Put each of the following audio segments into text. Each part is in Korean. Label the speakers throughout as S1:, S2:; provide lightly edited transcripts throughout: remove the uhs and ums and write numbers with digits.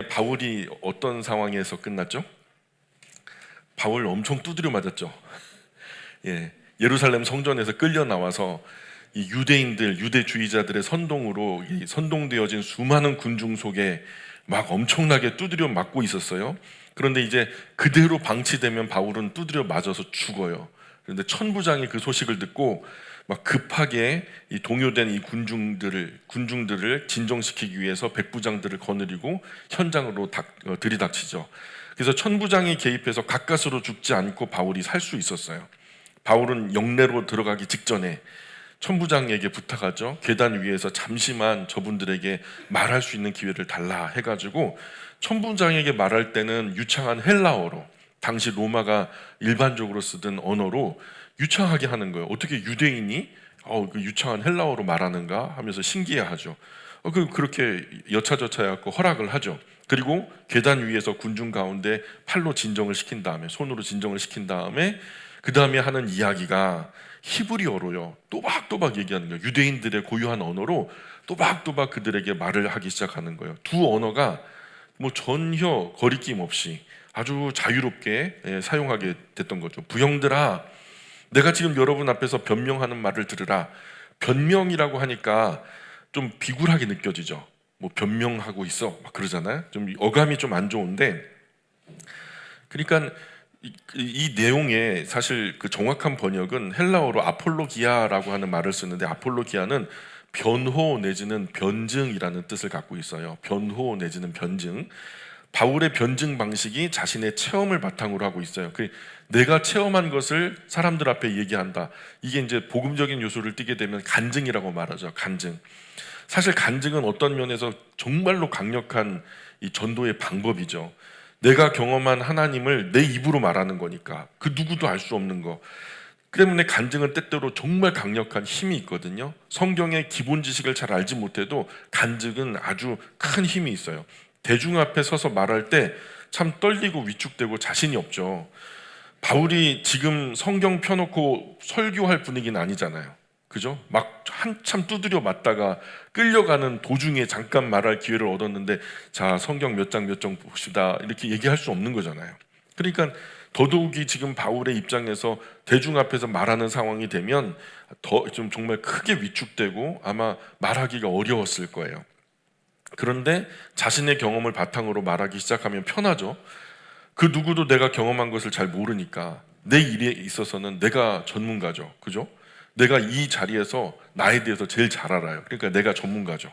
S1: 바울이 어떤 상황에서 끝났죠? 바울 엄청 두드려 맞았죠. 예루살렘 성전에서 끌려 나와서 이 유대인들, 유대주의자들의 선동으로 이 선동되어진 수많은 군중 속에 막 엄청나게 두드려 맞고 있었어요. 그런데 이제 그대로 방치되면 바울은 두드려 맞아서 죽어요. 그런데 천부장이 그 소식을 듣고 막 급하게 이 동요된 이 군중들을 진정시키기 위해서 백부장들을 거느리고 현장으로 들이닥치죠. 그래서 천부장이 개입해서 가까스로 죽지 않고 바울이 살 수 있었어요. 바울은 영내로 들어가기 직전에 천부장에게 부탁하죠. 계단 위에서 잠시만 저분들에게 말할 수 있는 기회를 달라 해가지고 천부장에게 말할 때는 유창한 헬라어로, 당시 로마가 일반적으로 쓰던 언어로 유창하게 하는 거예요. 어떻게 유대인이 그 유창한 헬라어로 말하는가 하면서 신기해하죠. 그렇게 여차저차 해갖고 허락을 하죠. 그리고 계단 위에서 군중 가운데 팔로 진정을 시킨 다음에, 손으로 진정을 시킨 다음에 그 다음에 하는 이야기가 히브리어로요. 또박또박 얘기하는 거예요. 유대인들의 고유한 언어로 또박또박 그들에게 말을 하기 시작하는 거예요. 두 언어가 뭐 전혀 거리낌 없이 아주 자유롭게 사용하게 됐던 거죠. 부형들아, 내가 지금 여러분 앞에서 변명하는 말을 들으라. 변명이라고 하니까 좀 비굴하게 느껴지죠. 뭐 변명하고 있어 막 그러잖아요. 좀 어감이 좀 안 좋은데, 그러니까 이 내용에 사실 그 정확한 번역은 헬라어로 아폴로기아라고 하는 말을 쓰는데, 아폴로기아는 변호 내지는 변증이라는 뜻을 갖고 있어요. 변호 내지는 변증. 바울의 변증 방식이 자신의 체험을 바탕으로 하고 있어요. 내가 체험한 것을 사람들 앞에 얘기한다. 이게 이제 복음적인 요소를 띠게 되면 간증이라고 말하죠. 간증. 사실 간증은 어떤 면에서 정말로 강력한 이 전도의 방법이죠. 내가 경험한 하나님을 내 입으로 말하는 거니까, 그 누구도 알 수 없는 거. 때문에 간증은 때때로 정말 강력한 힘이 있거든요. 성경의 기본 지식을 잘 알지 못해도 간증은 아주 큰 힘이 있어요. 대중 앞에 서서 말할 때 참 떨리고 위축되고 자신이 없죠. 바울이 지금 성경 펴놓고 설교할 분위기는 아니잖아요. 그죠? 막 한참 두드려 맞다가 끌려가는 도중에 잠깐 말할 기회를 얻었는데, 자, 성경 몇 장 몇 장 봅시다, 이렇게 얘기할 수 없는 거잖아요. 그러니까 더더욱이 지금 바울의 입장에서 대중 앞에서 말하는 상황이 되면 더 좀 정말 크게 위축되고 아마 말하기가 어려웠을 거예요. 그런데 자신의 경험을 바탕으로 말하기 시작하면 편하죠. 그 누구도 내가 경험한 것을 잘 모르니까 내 일에 있어서는 내가 전문가죠. 그죠? 내가 이 자리에서 나에 대해서 제일 잘 알아요. 그러니까 내가 전문가죠.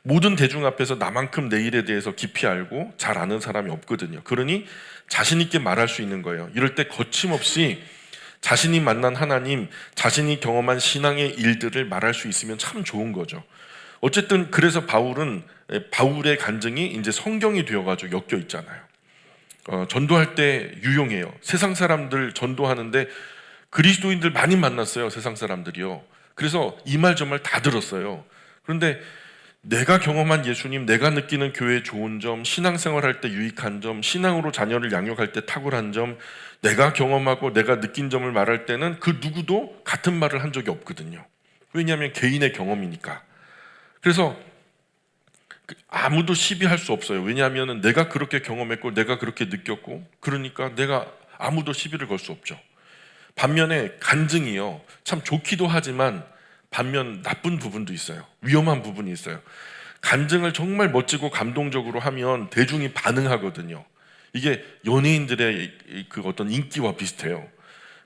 S1: 모든 대중 앞에서 나만큼 내 일에 대해서 깊이 알고 잘 아는 사람이 없거든요. 그러니 자신 있게 말할 수 있는 거예요. 이럴 때 거침없이 자신이 만난 하나님, 자신이 경험한 신앙의 일들을 말할 수 있으면 참 좋은 거죠. 어쨌든 그래서 바울의 간증이 이제 성경이 되어가지고 엮여 있잖아요. 전도할 때 유용해요. 세상 사람들 전도하는데 그리스도인들 많이 만났어요. 세상 사람들이요. 그래서 이 말 저 말 다 들었어요. 그런데 내가 경험한 예수님, 내가 느끼는 교회의 좋은 점, 신앙생활할 때 유익한 점, 신앙으로 자녀를 양육할 때 탁월한 점, 내가 경험하고 내가 느낀 점을 말할 때는 그 누구도 같은 말을 한 적이 없거든요. 왜냐하면 개인의 경험이니까. 그래서 아무도 시비할 수 없어요. 왜냐하면 내가 그렇게 경험했고 내가 그렇게 느꼈고, 그러니까 내가 아무도 시비를 걸 수 없죠. 반면에 간증이요, 참 좋기도 하지만 반면 나쁜 부분도 있어요. 위험한 부분이 있어요. 간증을 정말 멋지고 감동적으로 하면 대중이 반응하거든요. 이게 연예인들의 그 어떤 인기와 비슷해요.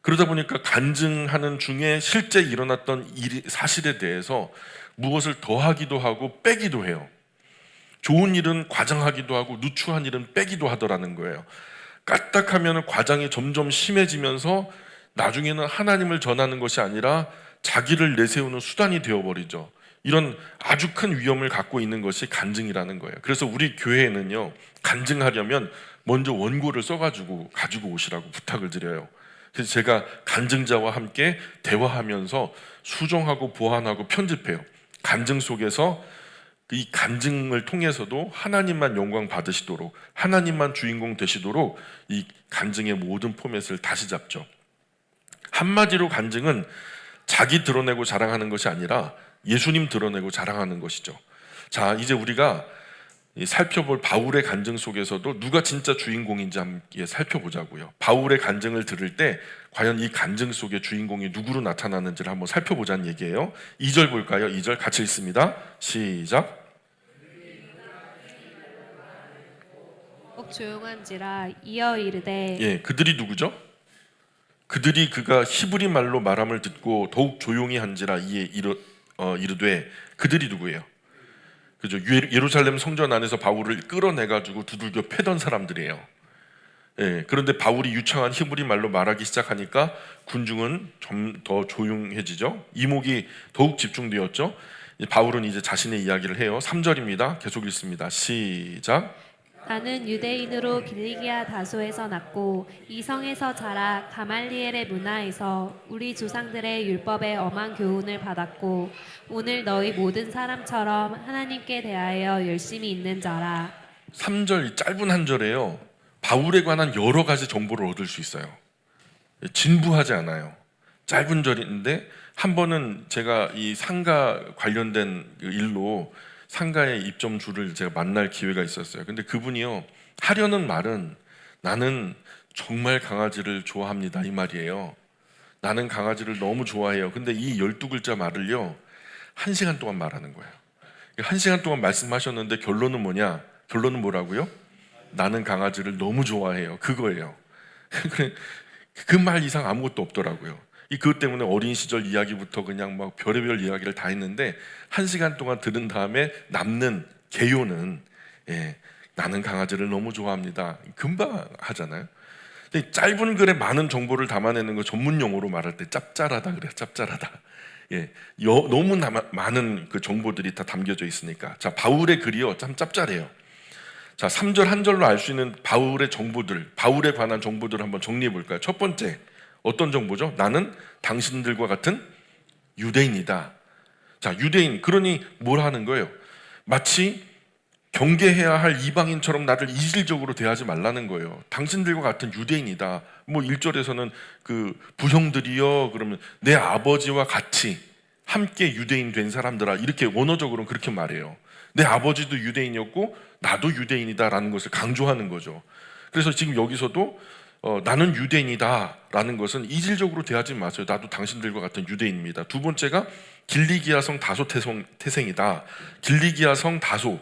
S1: 그러다 보니까 간증하는 중에 실제 일어났던 사실에 대해서 무엇을 더하기도 하고 빼기도 해요. 좋은 일은 과장하기도 하고 누추한 일은 빼기도 하더라는 거예요. 까딱하면 과장이 점점 심해지면서 나중에는 하나님을 전하는 것이 아니라 자기를 내세우는 수단이 되어버리죠. 이런 아주 큰 위험을 갖고 있는 것이 간증이라는 거예요. 그래서 우리 교회에는요, 간증하려면 먼저 원고를 써가지고 가지고 오시라고 부탁을 드려요. 그래서 제가 간증자와 함께 대화하면서 수정하고 보완하고 편집해요. 간증 속에서 이 간증을 통해서도 하나님만 영광 받으시도록, 하나님만 주인공 되시도록 이 간증의 모든 포맷을 다시 잡죠. 한마디로 간증은 자기 드러내고 자랑하는 것이 아니라 예수님 드러내고 자랑하는 것이죠. 자, 이제 우리가 살펴볼 바울의 간증 속에서도 누가 진짜 주인공인지 함께 살펴보자고요. 바울의 간증을 들을 때 과연 이 간증 속의 주인공이 누구로 나타나는지를 한번 살펴보자는 얘기예요. 2절 볼까요? 2절 같이 읽습니다. 시작.
S2: 꼭 조용한지라 이어 이르되.
S1: 예, 그들이 누구죠? 그들이 그가 히브리 말로 말함을 듣고 더욱 조용히 한지라 이에 이르되. 그들이 누구예요? 그죠? 예루살렘 성전 안에서 바울을 끌어내가지고 두들겨 패던 사람들이에요. 예, 그런데 바울이 유창한 히브리 말로 말하기 시작하니까 군중은 좀 더 조용해지죠. 이목이 더욱 집중되었죠. 바울은 이제 자신의 이야기를 해요. 3절입니다. 계속 읽습니다. 시작.
S2: 나는 유대인으로 길리기아 다소에서 났고 이 성에서 자라 가말리엘의 문화에서 우리 조상들의 율법의 엄한 교훈을 받았고 오늘 너희 모든 사람처럼 하나님께 대하여 열심히 있는 자라.
S1: 3절 짧은 한 절에요. 바울에 관한 여러 가지 정보를 얻을 수 있어요. 진부하지 않아요. 짧은 절인데 한 번은 제가 이 상가 관련된 일로 상가의 입점주를 제가 만날 기회가 있었어요. 근데 그분이요, 하려는 말은 나는 정말 강아지를 좋아합니다 이 말이에요. 나는 강아지를 너무 좋아해요. 근데 이 12글자 말을요 1시간 동안 말하는 거예요. 1시간 동안 말씀하셨는데 결론은 뭐냐? 결론은 뭐라고요? 나는 강아지를 너무 좋아해요. 그거예요. 그 말 이상 아무것도 없더라고요. 그것 때문에 어린 시절 이야기부터 그냥 막 별의별 이야기를 다 했는데 1시간 동안 들은 다음에 남는 개요는 나는 강아지를 너무 좋아합니다. 금방 하잖아요. 근데 짧은 글에 많은 정보를 담아내는 거 전문 용어로 말할 때 짭짤하다 그래요. 짭짤하다. 너무 많은 그 정보들이 다 담겨져 있으니까. 자, 바울의 글이요 참 짭짤해요. 자, 3절 한 절로 알 수 있는 바울의 정보들, 바울에 관한 정보들을 한번 정리해 볼까요? 첫 번째, 어떤 정보죠? 나는 당신들과 같은 유대인이다. 자, 유대인, 그러니 뭘 하는 거예요? 마치 경계해야 할 이방인처럼 나를 이질적으로 대하지 말라는 거예요. 당신들과 같은 유대인이다. 뭐 1절에서는 그 부형들이여 그러면 내 아버지와 같이 함께 유대인 된 사람들아, 이렇게 원어적으로는 그렇게 말해요. 내 아버지도 유대인이었고 나도 유대인이다라는 것을 강조하는 거죠. 그래서 지금 여기서도 나는 유대인이다라는 것은 이질적으로 대하지 마세요. 나도 당신들과 같은 유대인입니다. 두 번째가 길리기아 성 다소 태생이다. 길리기아 성 다소.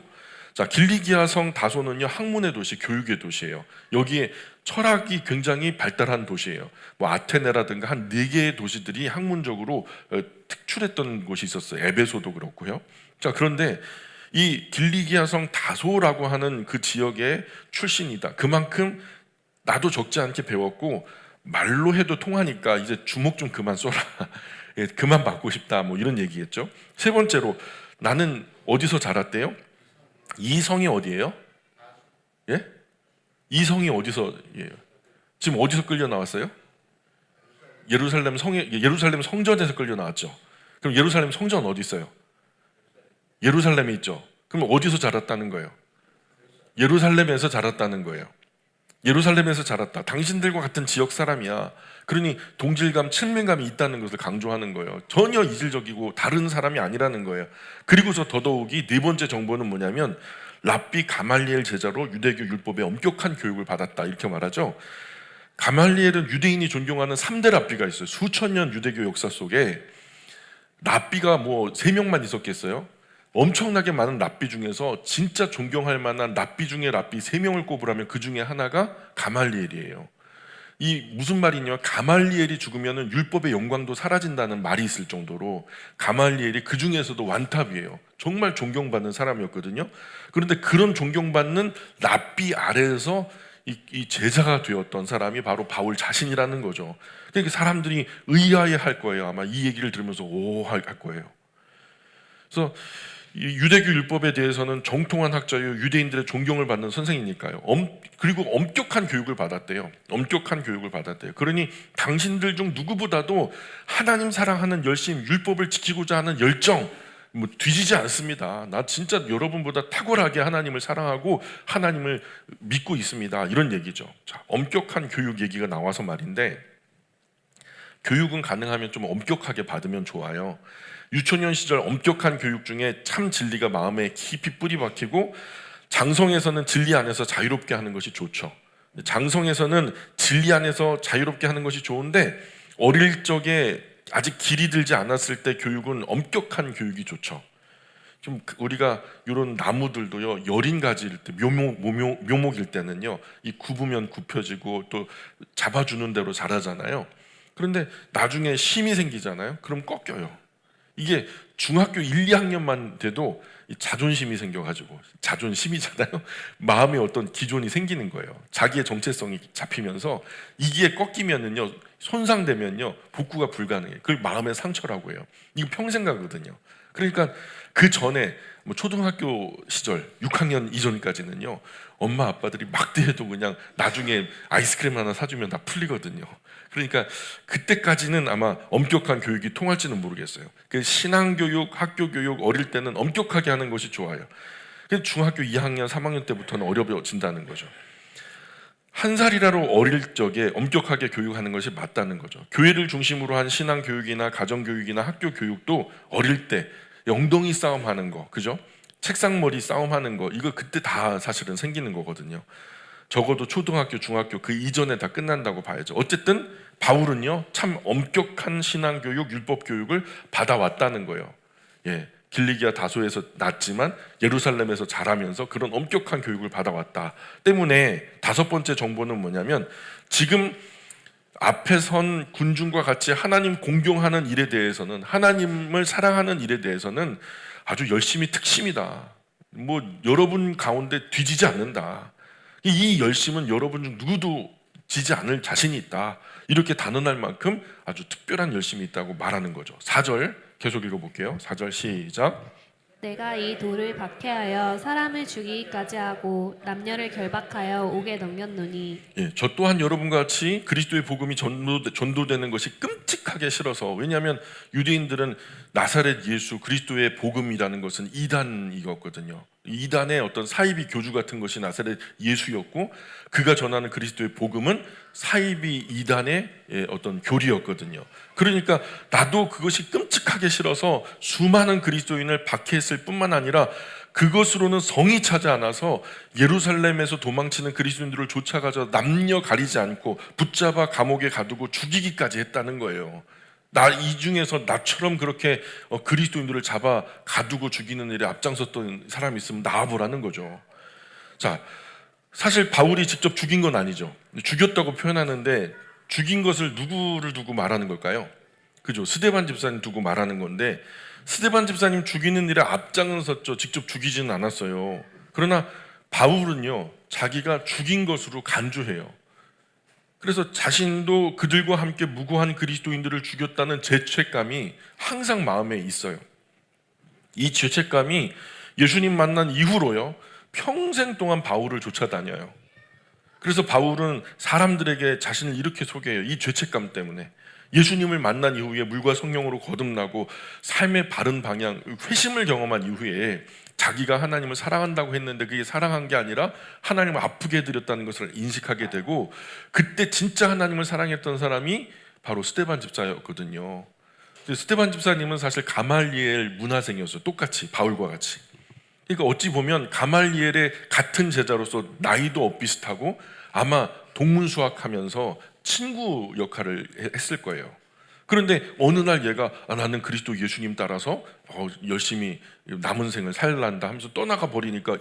S1: 자, 길리기아 성 다소는요 학문의 도시, 교육의 도시예요. 여기에 철학이 굉장히 발달한 도시예요. 뭐 아테네라든가 한 4개의 도시들이 학문적으로 특출했던 곳이 있었어요. 에베소도 그렇고요. 자, 그런데 이 길리기아 성 다소라고 하는 그 지역의 출신이다. 그만큼 나도 적지 않게 배웠고 말로 해도 통하니까 이제 주먹 좀 그만 쏘라. 그만 받고 싶다. 뭐 이런 얘기겠죠. 세 번째로 나는 어디서 자랐대요? 이 성이 어디예요? 예? 이 성이 어디서 지금 어디서 끌려 나왔어요? 예루살렘 성전에서 끌려 나왔죠. 그럼 예루살렘 성전 어디 있어요? 예루살렘에 있죠. 그럼 어디서 자랐다는 거예요? 예루살렘에서 자랐다는 거예요. 예루살렘에서 자랐다. 당신들과 같은 지역 사람이야. 그러니 동질감, 친밀감이 있다는 것을 강조하는 거예요. 전혀 이질적이고 다른 사람이 아니라는 거예요. 그리고서 더더욱이 네 번째 정보는 뭐냐면 랍비 가말리엘 제자로 유대교 율법의 엄격한 교육을 받았다. 이렇게 말하죠. 가말리엘은 유대인이 존경하는 3대 랍비가 있어요. 수천 년 유대교 역사 속에 랍비가 뭐 3명만 있었겠어요? 엄청나게 많은 랍비 중에서 진짜 존경할 만한 랍비 중에 랍비 3명을 꼽으라면 그 중에 하나가 가말리엘이에요. 이 무슨 말이냐? 가말리엘이 죽으면 율법의 영광도 사라진다는 말이 있을 정도로 가말리엘이 그 중에서도 완탑이에요. 정말 존경받는 사람이었거든요. 그런데 그런 존경받는 랍비 아래에서 이 제자가 되었던 사람이 바로 바울 자신이라는 거죠. 그러니까 사람들이 의아해할 거예요. 아마 이 얘기를 들으면서 할 거예요. 그래서 유대교 율법에 대해서는 정통한 학자요, 유대인들의 존경을 받는 선생이니까요. 그리고 엄격한 교육을 받았대요. 엄격한 교육을 받았대요. 그러니 당신들 중 누구보다도 하나님 사랑하는 열심, 율법을 지키고자 하는 열정 뭐 뒤지지 않습니다. 나 진짜 여러분보다 탁월하게 하나님을 사랑하고 하나님을 믿고 있습니다. 이런 얘기죠. 자, 엄격한 교육 얘기가 나와서 말인데, 교육은 가능하면 좀 엄격하게 받으면 좋아요. 유초년 시절 엄격한 교육 중에 참 진리가 마음에 깊이 뿌리 박히고 장성에서는 진리 안에서 자유롭게 하는 것이 좋죠. 장성에서는 진리 안에서 자유롭게 하는 것이 좋은데 어릴 적에 아직 길이 들지 않았을 때 교육은 엄격한 교육이 좋죠. 좀 우리가 이런 나무들도요, 여린 가지일 때 묘목일 때는요, 이 굽으면 굽혀지고 또 잡아주는 대로 자라잖아요. 그런데 나중에 심이 생기잖아요. 그럼 꺾여요. 이게 중학교 1, 2학년만 돼도 이 자존심이 생겨가지고, 자존심이잖아요. 마음에 어떤 기존이 생기는 거예요. 자기의 정체성이 잡히면서 이게 꺾이면은요, 손상되면요, 복구가 불가능해요. 그걸 마음의 상처라고 해요. 이거 평생 가거든요. 그러니까 그 전에 뭐 초등학교 시절 6학년 이전까지는요, 엄마 아빠들이 막대해도 그냥 나중에 아이스크림 하나 사주면 다 풀리거든요. 그러니까 그때까지는 아마 엄격한 교육이 통할지는 모르겠어요. 그 신앙교육, 학교교육 어릴 때는 엄격하게 하는 것이 좋아요. 근데 중학교 2학년, 3학년 때부터는 어려워진다는 거죠. 한 살이라도 어릴 적에 엄격하게 교육하는 것이 맞다는 거죠. 교회를 중심으로 한 신앙교육이나 가정교육이나 학교교육도 어릴 때 엉덩이 싸움하는 거, 그죠? 책상머리 싸움하는 거, 이거 그때 다 사실은 생기는 거거든요. 적어도 초등학교, 중학교 그 이전에 다 끝난다고 봐야죠. 어쨌든 바울은요, 참 엄격한 신앙교육, 율법교육을 받아왔다는 거예요. 예, 길리기아 다소에서 났지만 예루살렘에서 자라면서 그런 엄격한 교육을 받아왔다 때문에 다섯 번째 정보는 뭐냐면, 지금 앞에 선 군중과 같이 하나님 공경하는 일에 대해서는, 하나님을 사랑하는 일에 대해서는 아주 열심히 특심이다. 뭐 여러분 가운데 뒤지지 않는다. 이 열심은 여러분 중 누구도 지지 않을 자신이 있다. 이렇게 단언할 만큼 아주 특별한 열심이 있다고 말하는 거죠. 4절 계속 읽어볼게요. 4절 시작.
S2: 내가 이 돌을 박해하여 사람을 죽이기까지 하고 남녀를 결박하여 옥에 넘겼노니.
S1: 예, 저 또한 여러분과 같이 그리스도의 복음이 전도되는 것이 끔찍하게 싫어서, 왜냐하면 유대인들은 나사렛 예수 그리스도의 복음이라는 것은 이단이었거든요. 이단의 어떤 사이비 교주 같은 것이 나사렛 예수였고, 그가 전하는 그리스도의 복음은 사이비 이단의 어떤 교리였거든요. 그러니까 나도 그것이 끔찍하게 싫어서 수많은 그리스도인을 박해했을 뿐만 아니라 그것으로는 성이 차지 않아서 예루살렘에서 도망치는 그리스도인들을 쫓아가서 남녀 가리지 않고 붙잡아 감옥에 가두고 죽이기까지 했다는 거예요. 이 중에서 나처럼 그렇게 그리스도인들을 잡아 가두고 죽이는 일에 앞장섰던 사람이 있으면 나와보라는 거죠. 자, 사실 바울이 직접 죽인 건 아니죠. 죽였다고 표현하는데 죽인 것을 누구를 두고 말하는 걸까요? 그죠? 스데반 집사님 두고 말하는 건데, 스데반 집사님 죽이는 일에 앞장섰죠. 직접 죽이지는 않았어요. 그러나 바울은요, 자기가 죽인 것으로 간주해요. 그래서 자신도 그들과 함께 무고한 그리스도인들을 죽였다는 죄책감이 항상 마음에 있어요. 이 죄책감이 예수님 만난 이후로요, 평생 동안 바울을 쫓아다녀요. 그래서 바울은 사람들에게 자신을 이렇게 소개해요. 이 죄책감 때문에. 예수님을 만난 이후에 물과 성령으로 거듭나고 삶의 바른 방향, 회심을 경험한 이후에 자기가 하나님을 사랑한다고 했는데 그게 사랑한 게 아니라 하나님을 아프게 해드렸다는 것을 인식하게 되고, 그때 진짜 하나님을 사랑했던 사람이 바로 스데반 집사였거든요. 스데반 집사님은 사실 가말리엘 문화생이었어요. 똑같이 바울과 같이. 그러니까 어찌 보면 가말리엘의 같은 제자로서 나이도 엇비슷하고 아마 동문수학하면서 친구 역할을 했을 거예요. 그런데 어느 날 얘가 나는 그리스도 예수님 따라서 열심히 남은 생을 살란다 하면서 떠나가 버리니까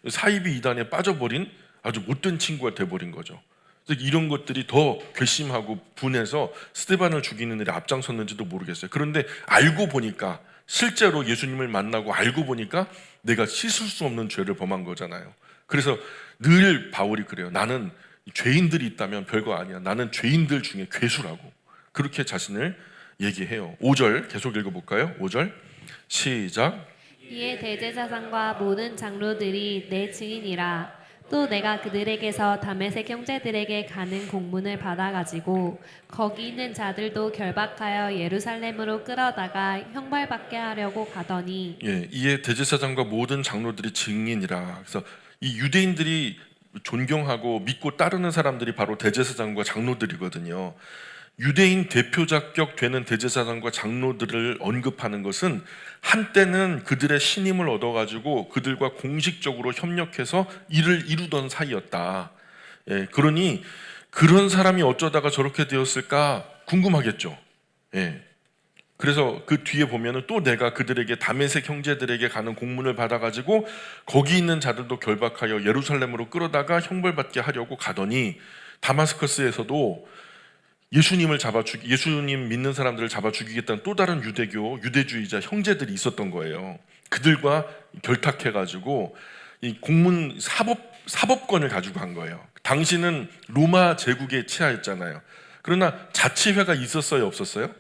S1: 사이비 이단에 빠져버린 아주 못된 친구가 돼버린 거죠. 그래서 이런 것들이 더 괘씸하고 분해서 스데반을 죽이는 일에 앞장섰는지도 모르겠어요. 그런데 알고 보니까, 실제로 예수님을 만나고 알고 보니까 내가 씻을 수 없는 죄를 범한 거잖아요. 그래서 늘 바울이 그래요. 나는 죄인들이 있다면 별거 아니야. 나는 죄인들 중에 괴수라고. 그렇게 자신을 얘기해요. 5절 계속 읽어볼까요? 5절 시작.
S2: 이에 대제사장과 모든 장로들이 내 증인이라. 또 내가 그들에게서 다메섹 형제들에게 가는 공문을 받아가지고 거기 있는 자들도 결박하여 예루살렘으로 끌어다가 형벌받게 하려고 가더니.
S1: 예, 이에 대제사장과 모든 장로들이 증인이라. 그래서 이 유대인들이 존경하고 믿고 따르는 사람들이 바로 대제사장과 장로들이거든요. 유대인 대표 자격 되는 대제사장과 장로들을 언급하는 것은 한때는 그들의 신임을 얻어가지고 그들과 공식적으로 협력해서 일을 이루던 사이였다. 예, 그러니 그런 사람이 어쩌다가 저렇게 되었을까 궁금하겠죠. 예. 그래서 그 뒤에 보면은 또 내가 그들에게 다메섹 형제들에게 가는 공문을 받아가지고 거기 있는 자들도 결박하여 예루살렘으로 끌어다가 형벌받게 하려고 가더니 다마스커스에서도 예수님 믿는 사람들을 잡아 죽이겠다는 또 다른 유대주의자 형제들이 있었던 거예요. 그들과 결탁해가지고 이 공문 사법권을 가지고 간 거예요. 당시는 로마 제국에 치하였잖아요. 그러나 자치회가 있었어요, 없었어요?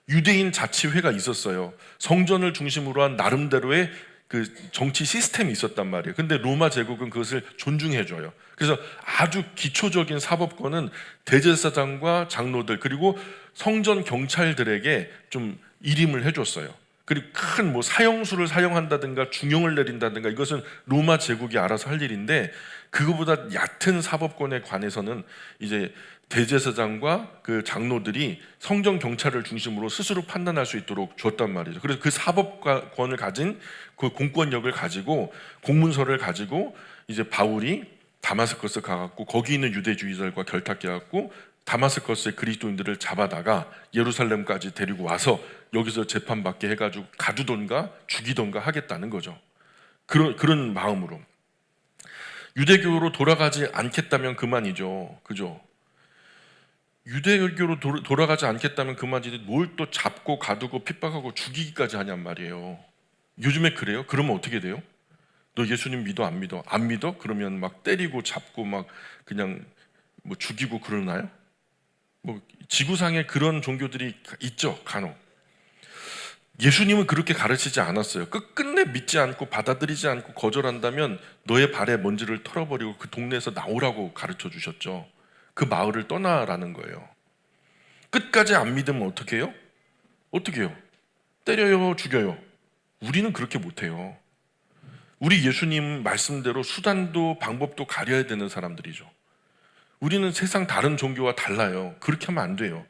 S1: 유대인 자치회가 있었어요. 성전을 중심으로 한 나름대로의 그 정치 시스템이 있었단 말이에요. 근데 로마 제국은 그것을 존중해줘요. 그래서 아주 기초적인 사법권은 대제사장과 장로들 그리고 성전 경찰들에게 좀 일임을 해줬어요. 그리고 큰 뭐 사형수를 사용한다든가 중형을 내린다든가 이것은 로마 제국이 알아서 할 일인데 그거보다 얕은 사법권에 관해서는 이제 대제사장과 그 장로들이 성전 경찰을 중심으로 스스로 판단할 수 있도록 줬단 말이죠. 그래서 그 사법권을 가진 그 공권력을 가지고 공문서를 가지고 이제 바울이 다마스커스 가갖고 거기 있는 유대주의자들과 결탁해갖고 다마스커스의 그리스도인들을 잡아다가 예루살렘까지 데리고 와서 여기서 재판받게 해가지고 가두던가 죽이던가 하겠다는 거죠. 그런 마음으로 유대교로 돌아가지 않겠다면 그만이죠. 그죠? 유대교로 돌아가지 않겠다면 그만이지 뭘 또 잡고 가두고 핍박하고 죽이기까지 하냔 말이에요. 요즘에 그래요? 그러면 어떻게 돼요? 너 예수님 믿어 안 믿어? 안 믿어? 그러면 막 때리고 잡고 막 그냥 뭐 죽이고 그러나요? 뭐 지구상에 그런 종교들이 있죠, 간혹. 예수님은 그렇게 가르치지 않았어요. 끝끝내 믿지 않고 받아들이지 않고 거절한다면 너의 발에 먼지를 털어버리고 그 동네에서 나오라고 가르쳐 주셨죠. 그 마을을 떠나라는 거예요. 끝까지 안 믿으면 어떻게 해요? 어떻게 해요? 때려요, 죽여요. 우리는 그렇게 못해요. 우리 예수님 말씀대로 수단도 방법도 가려야 되는 사람들이죠. 우리는 세상 다른 종교와 달라요. 그렇게 하면 안 돼요.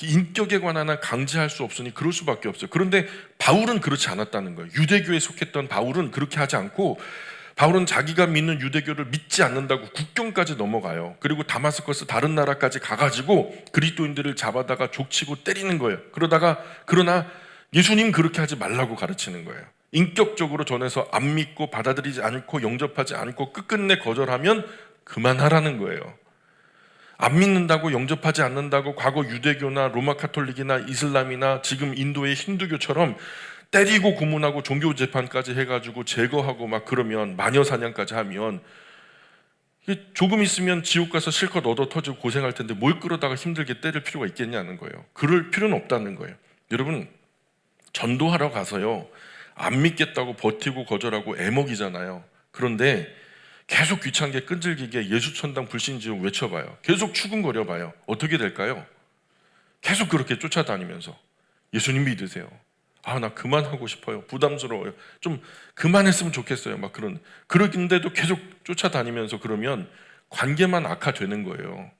S1: 인격에 관한 한 강제할 수 없으니 그럴 수밖에 없어요. 그런데 바울은 그렇지 않았다는 거예요. 유대교에 속했던 바울은 그렇게 하지 않고 바울은 자기가 믿는 유대교를 믿지 않는다고 국경까지 넘어가요. 그리고 다마스커스 다른 나라까지 가가지고 그리스도인들을 잡아다가 족치고 때리는 거예요. 그러나 예수님 그렇게 하지 말라고 가르치는 거예요. 인격적으로 전해서 안 믿고 받아들이지 않고 영접하지 않고 끝끝내 거절하면 그만하라는 거예요. 안 믿는다고 영접하지 않는다고 과거 유대교나 로마 카톨릭이나 이슬람이나 지금 인도의 힌두교처럼 때리고 고문하고 종교 재판까지 해가지고 제거하고 막 그러면 마녀 사냥까지 하면 조금 있으면 지옥 가서 실컷 얻어 터지고 고생할 텐데 뭘 끌어다가 힘들게 때릴 필요가 있겠냐는 거예요. 그럴 필요는 없다는 거예요. 여러분 전도하러 가서요 안 믿겠다고 버티고 거절하고 애먹이잖아요. 그런데 계속 귀찮게 끈질기게 예수천당 불신지옥 외쳐봐요. 계속 추궁거려봐요. 어떻게 될까요? 계속 그렇게 쫓아다니면서 예수님 믿으세요. 아, 나 그만하고 싶어요. 부담스러워요. 좀 그만했으면 좋겠어요. 막 그러는데도 계속 쫓아다니면서 그러면 관계만 악화되는 거예요.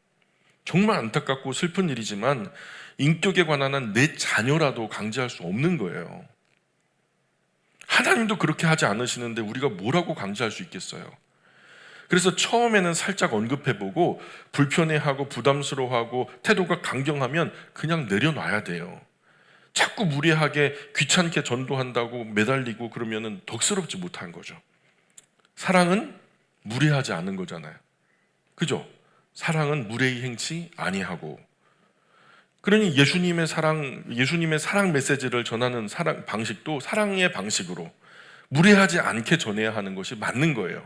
S1: 정말 안타깝고 슬픈 일이지만 인격에 관한 한 내 자녀라도 강제할 수 없는 거예요. 하나님도 그렇게 하지 않으시는데 우리가 뭐라고 강제할 수 있겠어요? 그래서 처음에는 살짝 언급해보고 불편해하고 부담스러워하고 태도가 강경하면 그냥 내려놔야 돼요. 자꾸 무례하게 귀찮게 전도한다고 매달리고 그러면은 덕스럽지 못한 거죠. 사랑은 무례하지 않은 거잖아요. 그죠? 사랑은 무례히 행치 아니하고. 그러니 예수님의 사랑 메시지를 전하는 사랑 방식도 사랑의 방식으로 무례하지 않게 전해야 하는 것이 맞는 거예요.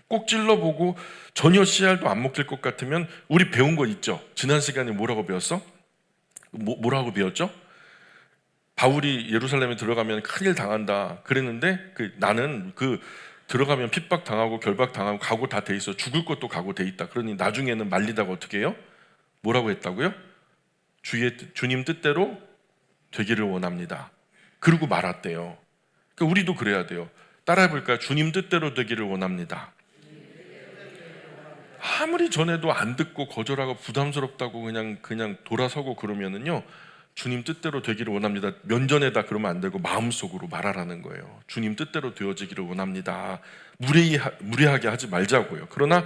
S1: 꼭 찔러보고 전혀 씨알도 안 먹힐 것 같으면 우리 배운 거 있죠? 지난 시간에 뭐라고 배웠어? 뭐라고 배웠죠? 바울이 예루살렘에 들어가면 큰일 당한다 그랬는데 나는 들어가면 핍박 당하고 결박 당하고 각오 다 돼 있어. 죽을 것도 각오 돼 있다. 그러니 나중에는 말리다가 어떻게 해요? 뭐라고 했다고요? 주님 뜻대로 되기를 원합니다. 그러고 말았대요. 그러니까 우리도 그래야 돼요. 따라해볼까요? 주님 뜻대로 되기를 원합니다. 아무리 전해도 안 듣고 거절하고 부담스럽다고 그냥 돌아서고 그러면은요, 주님 뜻대로 되기를 원합니다. 면전에다 그러면 안 되고 마음속으로 말하라는 거예요. 주님 뜻대로 되어지기를 원합니다. 무례하게 하지 말자고요. 그러나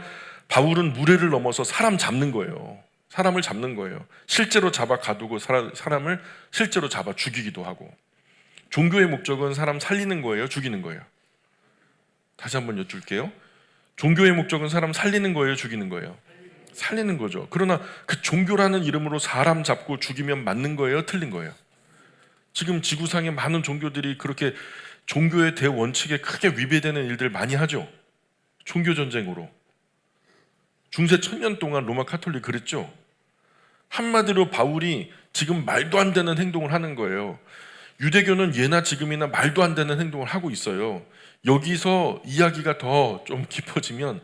S1: 바울은 무례를 넘어서 사람 잡는 거예요. 사람을 잡는 거예요. 실제로 잡아 가두고 사람을 실제로 잡아 죽이기도 하고. 종교의 목적은 사람 살리는 거예요, 죽이는 거예요? 다시 한번 여쭐게요. 종교의 목적은 사람 살리는 거예요, 죽이는 거예요? 살리는 거죠. 그러나 그 종교라는 이름으로 사람 잡고 죽이면 맞는 거예요, 틀린 거예요? 지금 지구상의 많은 종교들이 그렇게 종교의 대원칙에 크게 위배되는 일들 많이 하죠. 종교 전쟁으로. 중세 1000년 동안 로마 카톨릭 그랬죠. 한마디로 바울이 지금 말도 안 되는 행동을 하는 거예요. 유대교는 예나 지금이나 말도 안 되는 행동을 하고 있어요. 여기서 이야기가 더 좀 깊어지면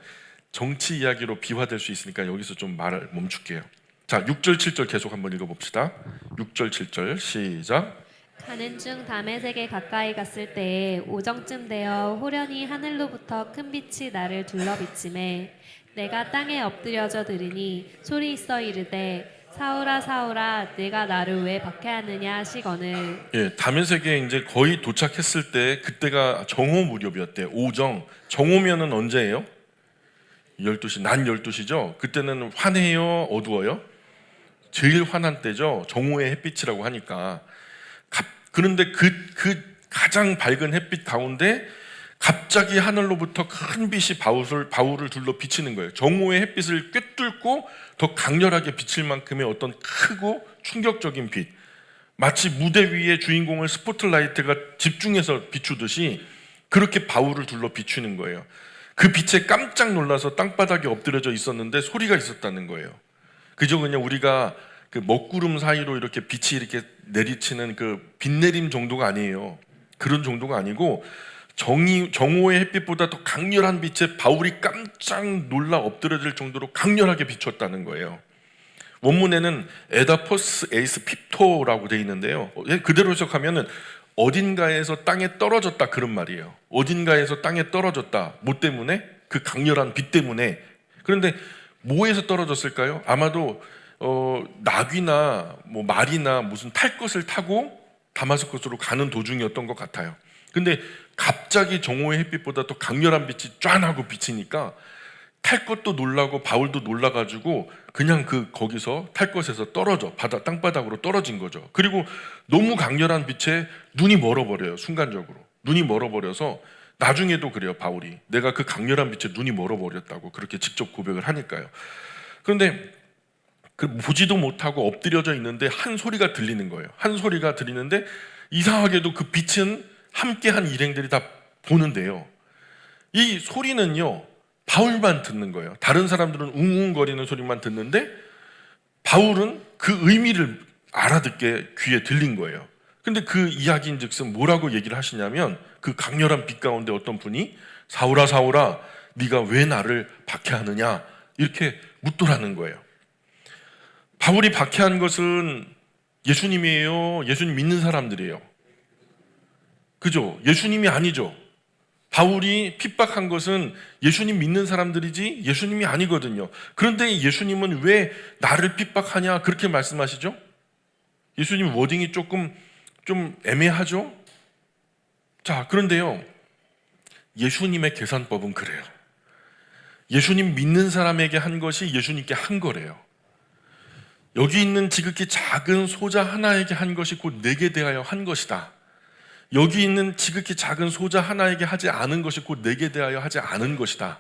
S1: 정치 이야기로 비화될 수 있으니까 여기서 좀 말을 멈출게요. 자, 6절 7절 계속 한번 읽어봅시다. 6절 7절 시작.
S2: 가는 중 다메섹에 가까이 갔을 때에 오정쯤 되어 호련히 하늘로부터 큰 빛이 나를 둘러비치매 내가 땅에 엎드려져 들으니 소리 있어 이르되 사울아 사울아 내가 나를 왜 박해하느냐 하시거늘.
S1: 예, 다메섹에 이제 거의 도착했을 때 그때가 정오 무렵이었대요. 오정. 정오면은 언제예요? 12시, 낮 12시죠. 그때는 환해요, 어두워요? 제일 환한 때죠. 정오의 햇빛이라고 하니까. 그런데 그 가장 밝은 햇빛 가운데 갑자기 하늘로부터 큰 빛이 바울을 둘러 비치는 거예요. 정오의 햇빛을 꿰뚫고 더 강렬하게 비칠 만큼의 어떤 크고 충격적인 빛. 마치 무대 위에 주인공을 스포트라이트가 집중해서 비추듯이 그렇게 바울을 둘러 비추는 거예요. 그 빛에 깜짝 놀라서 땅바닥에 엎드려져 있었는데 소리가 있었다는 거예요. 그저 그냥 우리가 그 먹구름 사이로 이렇게 빛이 이렇게 내리치는 그 빛내림 정도가 아니에요. 그런 정도가 아니고 정오의 햇빛보다 더 강렬한 빛에 바울이 깜짝 놀라 엎드려질 정도로 강렬하게 비쳤다는 거예요. 원문에는 에다포스 에이스 핍토라고 되어 있는데요. 그대로 해석하면은 어딘가에서 땅에 떨어졌다 그런 말이에요. 어딘가에서 땅에 떨어졌다. 뭐 때문에? 그 강렬한 빛 때문에. 그런데 뭐에서 떨어졌을까요? 아마도 나귀나 뭐 말이나 무슨 탈 것을 타고 다마스커스로 가는 도중이었던 것 같아요. 근데 갑자기 정오의 햇빛보다 더 강렬한 빛이 쫙 하고 비치니까 탈 것도 놀라고 바울도 놀라가지고 그냥 거기서 탈 것에서 떨어져 땅바닥으로 떨어진 거죠. 그리고 너무 강렬한 빛에 눈이 멀어버려요. 순간적으로 눈이 멀어버려서 나중에도 그래요. 바울이 내가 그 강렬한 빛에 눈이 멀어버렸다고 그렇게 직접 고백을 하니까요. 그런데 보지도 못하고 엎드려져 있는데 한 소리가 들리는 거예요. 한 소리가 들리는데 이상하게도 그 빛은 함께한 일행들이 다 보는데요. 이 소리는요, 바울만 듣는 거예요. 다른 사람들은 웅웅거리는 소리만 듣는데 바울은 그 의미를 알아듣게 귀에 들린 거예요. 근데 그 이야기인즉슨 뭐라고 얘기를 하시냐면 그 강렬한 빛 가운데 어떤 분이 사울아 사울아 네가 왜 나를 박해하느냐 이렇게 묻더라는 거예요. 바울이 박해한 것은 예수님이에요? 예수님 믿는 사람들이에요? 그죠? 예수님이 아니죠. 바울이 핍박한 것은 예수님 믿는 사람들이지 예수님이 아니거든요. 그런데 예수님은 왜 나를 핍박하냐 그렇게 말씀하시죠? 예수님 워딩이 좀 애매하죠? 자, 그런데요, 예수님의 계산법은 그래요. 예수님 믿는 사람에게 한 것이 예수님께 한 거래요. 여기 있는 지극히 작은 소자 하나에게 한 것이 곧 내게 대하여 한 것이다. 여기 있는 지극히 작은 소자 하나에게 하지 않은 것이 곧 내게 대하여 하지 않은 것이다.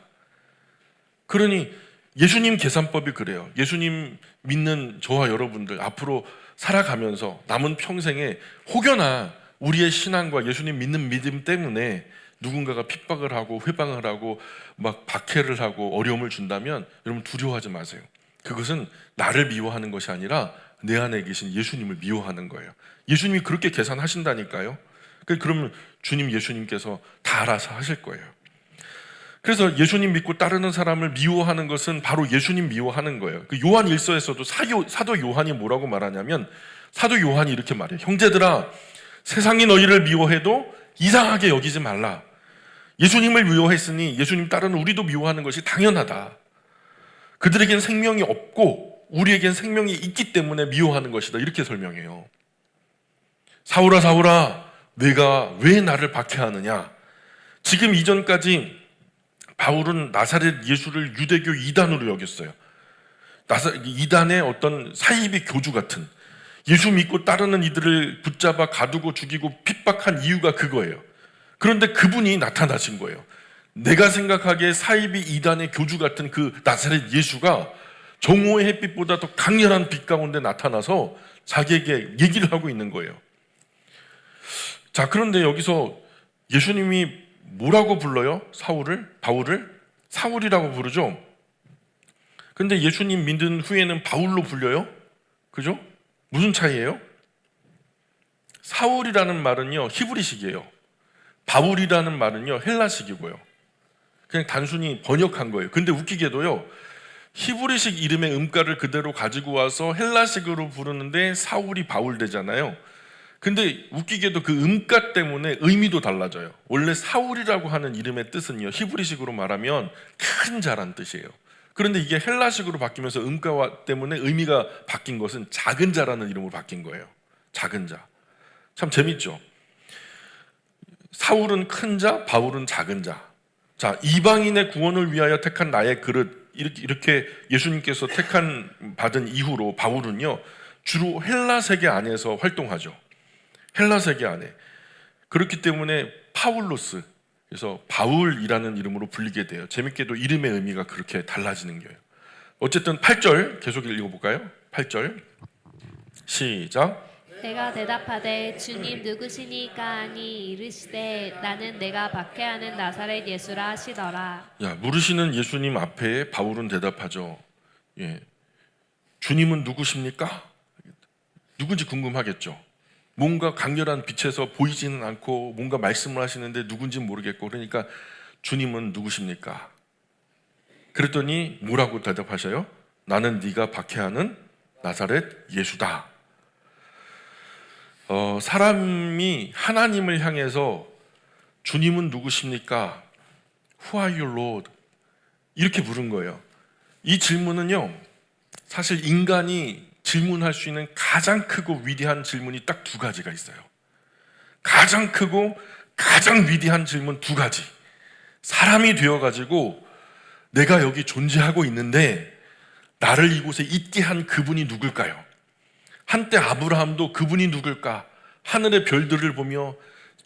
S1: 그러니 예수님 계산법이 그래요. 예수님 믿는 저와 여러분들 앞으로 살아가면서 남은 평생에 혹여나 우리의 신앙과 예수님 믿는 믿음 때문에 누군가가 핍박을 하고 회방을 하고 막 박해를 하고 어려움을 준다면 여러분 두려워하지 마세요. 그것은 나를 미워하는 것이 아니라 내 안에 계신 예수님을 미워하는 거예요. 예수님이 그렇게 계산하신다니까요. 그러면 주님 예수님께서 다 알아서 하실 거예요. 그래서 예수님 믿고 따르는 사람을 미워하는 것은 바로 예수님 미워하는 거예요. 그 요한 1서에서도 사도 요한이 뭐라고 말하냐면 사도 요한이 이렇게 말해요. 형제들아, 세상이 너희를 미워해도 이상하게 여기지 말라. 예수님을 미워했으니 예수님 따르는 우리도 미워하는 것이 당연하다. 그들에겐 생명이 없고 우리에겐 생명이 있기 때문에 미워하는 것이다. 이렇게 설명해요. 사울아 사울아 내가 왜 나를 박해하느냐. 지금 이전까지 바울은 나사렛 예수를 유대교 이단으로 여겼어요. 이단의 어떤 사이비 교주 같은, 예수 믿고 따르는 이들을 붙잡아 가두고 죽이고 핍박한 이유가 그거예요. 그런데 그분이 나타나신 거예요. 내가 생각하기에 사이비 이단의 교주 같은 그 나사렛 예수가 정오의 햇빛보다 더 강렬한 빛 가운데 나타나서 자기에게 얘기를 하고 있는 거예요. 자, 그런데 여기서 예수님이 뭐라고 불러요? 바울을 사울이라고 부르죠. 근데 예수님 믿은 후에는 바울로 불려요? 그죠? 무슨 차이예요? 사울이라는 말은요 히브리식이에요. 바울이라는 말은요 헬라식이고요. 그냥 단순히 번역한 거예요. 근데 웃기게도요 히브리식 이름의 음가를 그대로 가지고 와서 헬라식으로 부르는데 사울이 바울 되잖아요. 근데 웃기게도 그 음가 때문에 의미도 달라져요. 원래 사울이라고 하는 이름의 뜻은요 히브리식으로 말하면 큰 자란 뜻이에요. 그런데 이게 헬라식으로 바뀌면서 음가 때문에 의미가 바뀐 것은 작은 자라는 이름으로 바뀐 거예요. 작은 자. 참 재밌죠? 사울은 큰 자, 바울은 작은 자. 자, 이방인의 구원을 위하여 택한 나의 그릇, 이렇게 예수님께서 받은 이후로 바울은요 주로 헬라 세계 안에서 활동하죠. 헬라 세계 안에. 그렇기 때문에 파울로스, 그래서 바울이라는 이름으로 불리게 돼요. 재밌게도 이름의 의미가 그렇게 달라지는 거예요. 어쨌든 8절 계속 읽어볼까요? 8절 시작.
S2: 내가 대답하되 주님 누구시니까 하니 이르시되 나는 내가 박해하는 나사렛 예수라 하시더라.
S1: 물으시는 예수님 앞에 바울은 대답하죠. 주님은 누구십니까? 누군지 궁금하겠죠. 뭔가 강렬한 빛에서 보이지는 않고 뭔가 말씀을 하시는데 누군지는 모르겠고, 그러니까 주님은 누구십니까? 그랬더니 뭐라고 대답하셔요? 나는 네가 박해하는 나사렛 예수다. 사람이 하나님을 향해서 주님은 누구십니까? Who are you, Lord? 이렇게 물은 거예요. 이 질문은요 사실 인간이 질문할 수 있는 가장 크고 위대한 질문이 딱 두 가지가 있어요. 가장 크고 가장 위대한 질문 두 가지. 사람이 되어가지고 내가 여기 존재하고 있는데 나를 이곳에 있게 한 그분이 누굴까요? 한때 아브라함도 그분이 누굴까? 하늘의 별들을 보며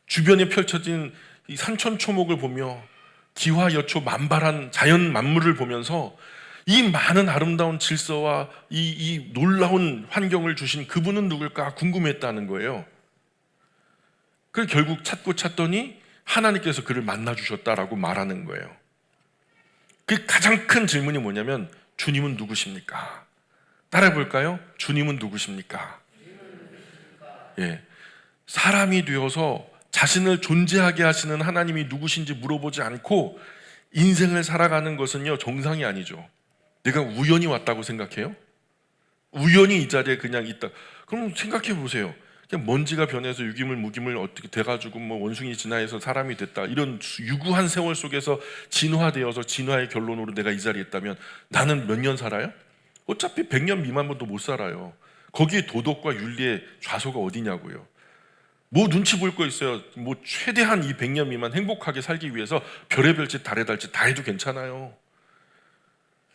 S1: 주변에 펼쳐진 이 산천초목을 보며 기와여초 만발한 자연 만물을 보면서 이 많은 아름다운 질서와 이 놀라운 환경을 주신 그분은 누굴까 궁금했다는 거예요. 그래서 결국 찾더니 하나님께서 그를 만나 주셨다라고 말하는 거예요. 그 가장 큰 질문이 뭐냐면 주님은 누구십니까? 따라해 볼까요? 주님은 누구십니까? 사람이 되어서 자신을 존재하게 하시는 하나님이 누구신지 물어보지 않고 인생을 살아가는 것은요 정상이 아니죠. 내가 우연히 왔다고 생각해요? 우연히 이 자리에 그냥 있다. 그럼 생각해 보세요. 그냥 먼지가 변해서 유기물, 무기물 어떻게 돼가지고 뭐 원숭이 진화해서 사람이 됐다. 이런 유구한 세월 속에서 진화되어서 진화의 결론으로 내가 이 자리에 있다면 나는 몇 년 살아요? 어차피 100년 미만도 못 살아요. 거기에 도덕과 윤리의 좌소가 어디냐고요. 뭐 눈치 볼 거 있어요. 뭐 최대한 이 100년 미만 행복하게 살기 위해서 별의별 짓 달의 달짓 다 해도 괜찮아요.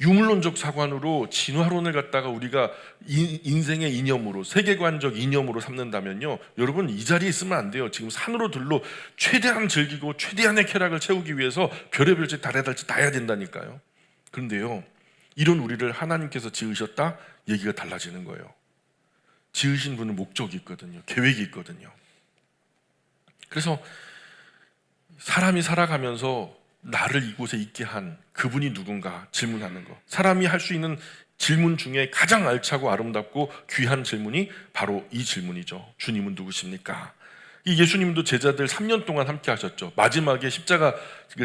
S1: 유물론적 사관으로 진화론을 갖다가 우리가 인생의 이념으로, 세계관적 이념으로 삼는다면요 여러분 이 자리에 있으면 안 돼요. 지금 산으로 들로 최대한 즐기고 최대한의 쾌락을 채우기 위해서 별의별 짓 달의 달짓 다 해야 된다니까요. 그런데요 이런 우리를 하나님께서 지으셨다? 얘기가 달라지는 거예요. 지으신 분은 목적이 있거든요. 계획이 있거든요. 그래서 사람이 살아가면서 나를 이곳에 있게 한 그분이 누군가 질문하는 거. 사람이 할 수 있는 질문 중에 가장 알차고 아름답고 귀한 질문이 바로 이 질문이죠. 주님은 누구십니까? 이 예수님도 제자들 3년 동안 함께 하셨죠. 마지막에 십자가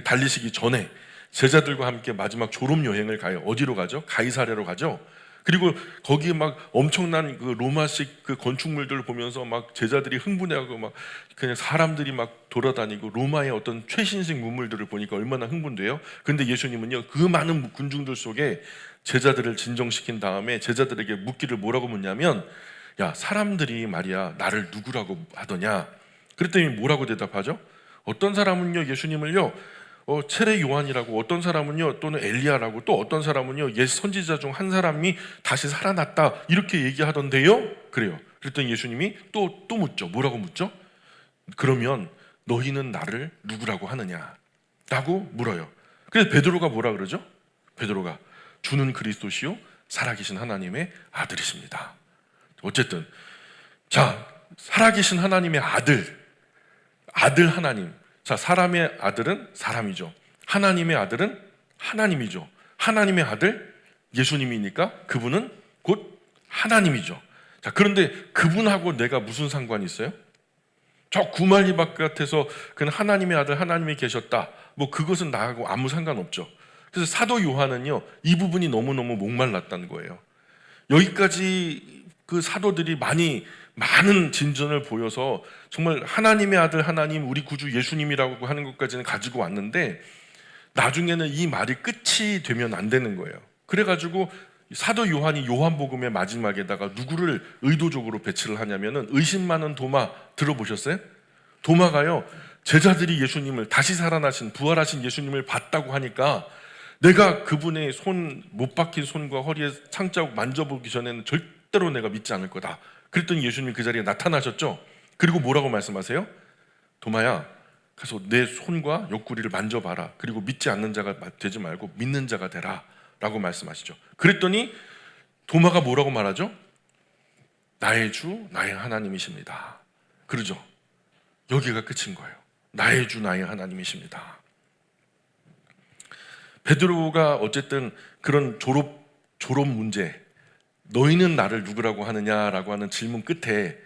S1: 달리시기 전에 제자들과 함께 마지막 졸업 여행을 가요. 어디로 가죠? 가이사랴로 가죠. 그리고 거기에 막 엄청난 그 로마식 그 건축물들을 보면서 막 제자들이 흥분해하고 막 그냥 사람들이 막 돌아다니고 로마의 어떤 최신식 문물들을 보니까 얼마나 흥분돼요. 근데 예수님은요, 그 많은 군중들 속에 제자들을 진정시킨 다음에 제자들에게 묻기를 뭐라고 묻냐면, 야, 사람들이 말이야 나를 누구라고 하더냐? 그랬더니 뭐라고 대답하죠? 어떤 사람은요 예수님을요 세례 요한이라고, 어떤 사람은요 또는 엘리야라고, 또 어떤 사람은요 옛 선지자 중 한 사람이 다시 살아났다 이렇게 얘기하던데요. 그래요. 그랬더니 예수님이 또 묻죠. 뭐라고 묻죠? 그러면 너희는 나를 누구라고 하느냐? 라고 물어요. 그래서 베드로가 뭐라 그러죠? 베드로가 주는 그리스도시요 살아계신 하나님의 아들이십니다. 어쨌든 자, 살아계신 하나님의 아들 하나님. 자, 사람의 아들은 사람이죠. 하나님의 아들은 하나님이죠. 하나님의 아들 예수님이니까 그분은 곧 하나님이죠. 자, 그런데 그분하고 내가 무슨 상관이 있어요? 저 구만리 바깥에서 그는 하나님의 아들 하나님이 계셨다, 뭐 그것은 나하고 아무 상관없죠. 그래서 사도 요한은요 이 부분이 너무너무 목말랐다는 거예요. 여기까지 그 사도들이 많은 진전을 보여서 정말 하나님의 아들 하나님, 우리 구주 예수님이라고 하는 것까지는 가지고 왔는데 나중에는 이 말이 끝이 되면 안 되는 거예요. 그래가지고 사도 요한이 요한복음의 마지막에다가 누구를 의도적으로 배치를 하냐면은 의심 많은 도마, 들어보셨어요? 도마가요 제자들이 예수님을, 다시 살아나신 부활하신 예수님을 봤다고 하니까 내가 그분의 못 박힌 손과 허리에 상자국 만져보기 전에는 절대로 내가 믿지 않을 거다. 그랬더니 예수님이 그 자리에 나타나셨죠. 그리고 뭐라고 말씀하세요? 도마야, 가서 내 손과 옆구리를 만져봐라. 그리고 믿지 않는 자가 되지 말고 믿는 자가 되라 라고 말씀하시죠. 그랬더니 도마가 뭐라고 말하죠? 나의 주 나의 하나님이십니다. 그러죠. 여기가 끝인 거예요. 나의 주 나의 하나님이십니다. 베드로가 어쨌든 그런 졸업 문제, 너희는 나를 누구라고 하느냐라고 하는 질문 끝에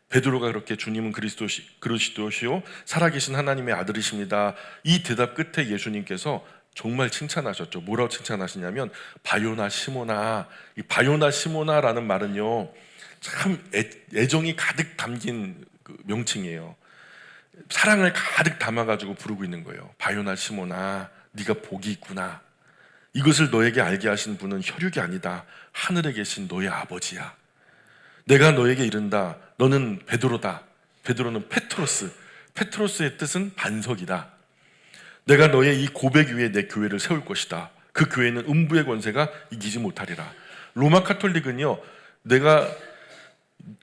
S1: 베드로가 그렇게 주님은 그리스도시요 살아계신 하나님의 아들이십니다, 이 대답 끝에 예수님께서 정말 칭찬하셨죠. 뭐라고 칭찬하시냐면 바요나 시모나. 이 바요나 시모나라는 말은요 참 애정이 가득 담긴 그 명칭이에요. 사랑을 가득 담아가지고 부르고 있는 거예요. 바요나 시모나, 네가 복이 있구나. 이것을 너에게 알게 하신 분은 혈육이 아니다, 하늘에 계신 너의 아버지야. 내가 너에게 이른다, 너는 베드로다. 베드로는 페트로스, 페트로스의 뜻은 반석이다. 내가 너의 이 고백 위에 내 교회를 세울 것이다. 그 교회는 음부의 권세가 이기지 못하리라. 로마 카톨릭은요 내가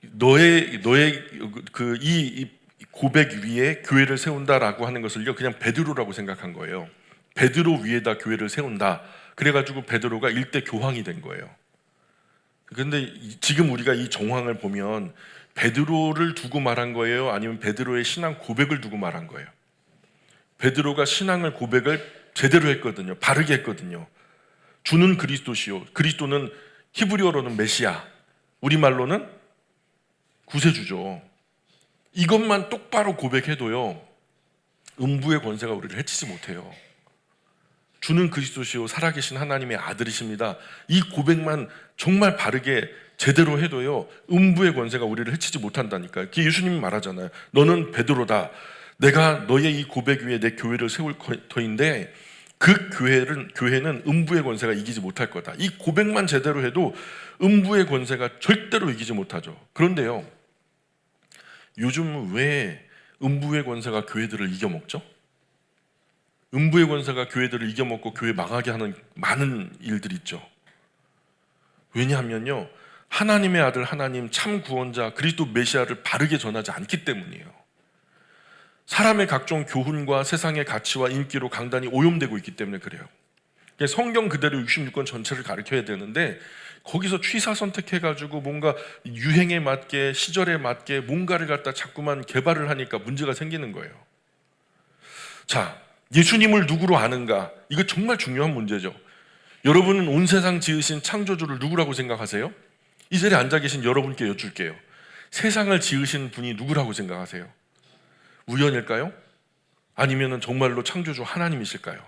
S1: 너의 그 이 고백 위에 교회를 세운다라고 하는 것을요 그냥 베드로라고 생각한 거예요. 베드로 위에다 교회를 세운다. 그래가지고 베드로가 일대 교황이 된 거예요. 그런데 지금 우리가 이 정황을 보면 베드로를 두고 말한 거예요? 아니면 베드로의 신앙 고백을 두고 말한 거예요? 베드로가 신앙을 고백을 제대로 했거든요. 바르게 했거든요. 주는 그리스도시요. 그리스도는 히브리어로는 메시아, 우리말로는 구세주죠. 이것만 똑바로 고백해도요 음부의 권세가 우리를 해치지 못해요. 주는 그리스도시요 살아계신 하나님의 아들이십니다. 이 고백만 정말 바르게 제대로 해도요 음부의 권세가 우리를 해치지 못한다니까요. 예수님이 말하잖아요. 너는 베드로다. 내가 너의 이 고백 위에 내 교회를 세울 터인데 그 교회는 음부의 권세가 이기지 못할 거다. 이 고백만 제대로 해도 음부의 권세가 절대로 이기지 못하죠. 그런데요 요즘 왜 음부의 권세가 교회들을 이겨먹죠? 음부의 권세가 교회들을 이겨먹고 교회 망하게 하는 많은 일들이 있죠. 왜냐하면요 하나님의 아들 하나님 참 구원자 그리스도 메시아를 바르게 전하지 않기 때문이에요. 사람의 각종 교훈과 세상의 가치와 인기로 강단이 오염되고 있기 때문에 그래요. 성경 그대로 66권 전체를 가르쳐야 되는데 거기서 취사 선택해가지고 뭔가 유행에 맞게 시절에 맞게 뭔가를 갖다 자꾸만 개발을 하니까 문제가 생기는 거예요. 자, 예수님을 누구로 아는가? 이거 정말 중요한 문제죠. 여러분은 온 세상 지으신 창조주를 누구라고 생각하세요? 이 자리에 앉아 계신 여러분께 여쭐게요. 세상을 지으신 분이 누구라고 생각하세요? 우연일까요? 아니면 정말로 창조주 하나님이실까요?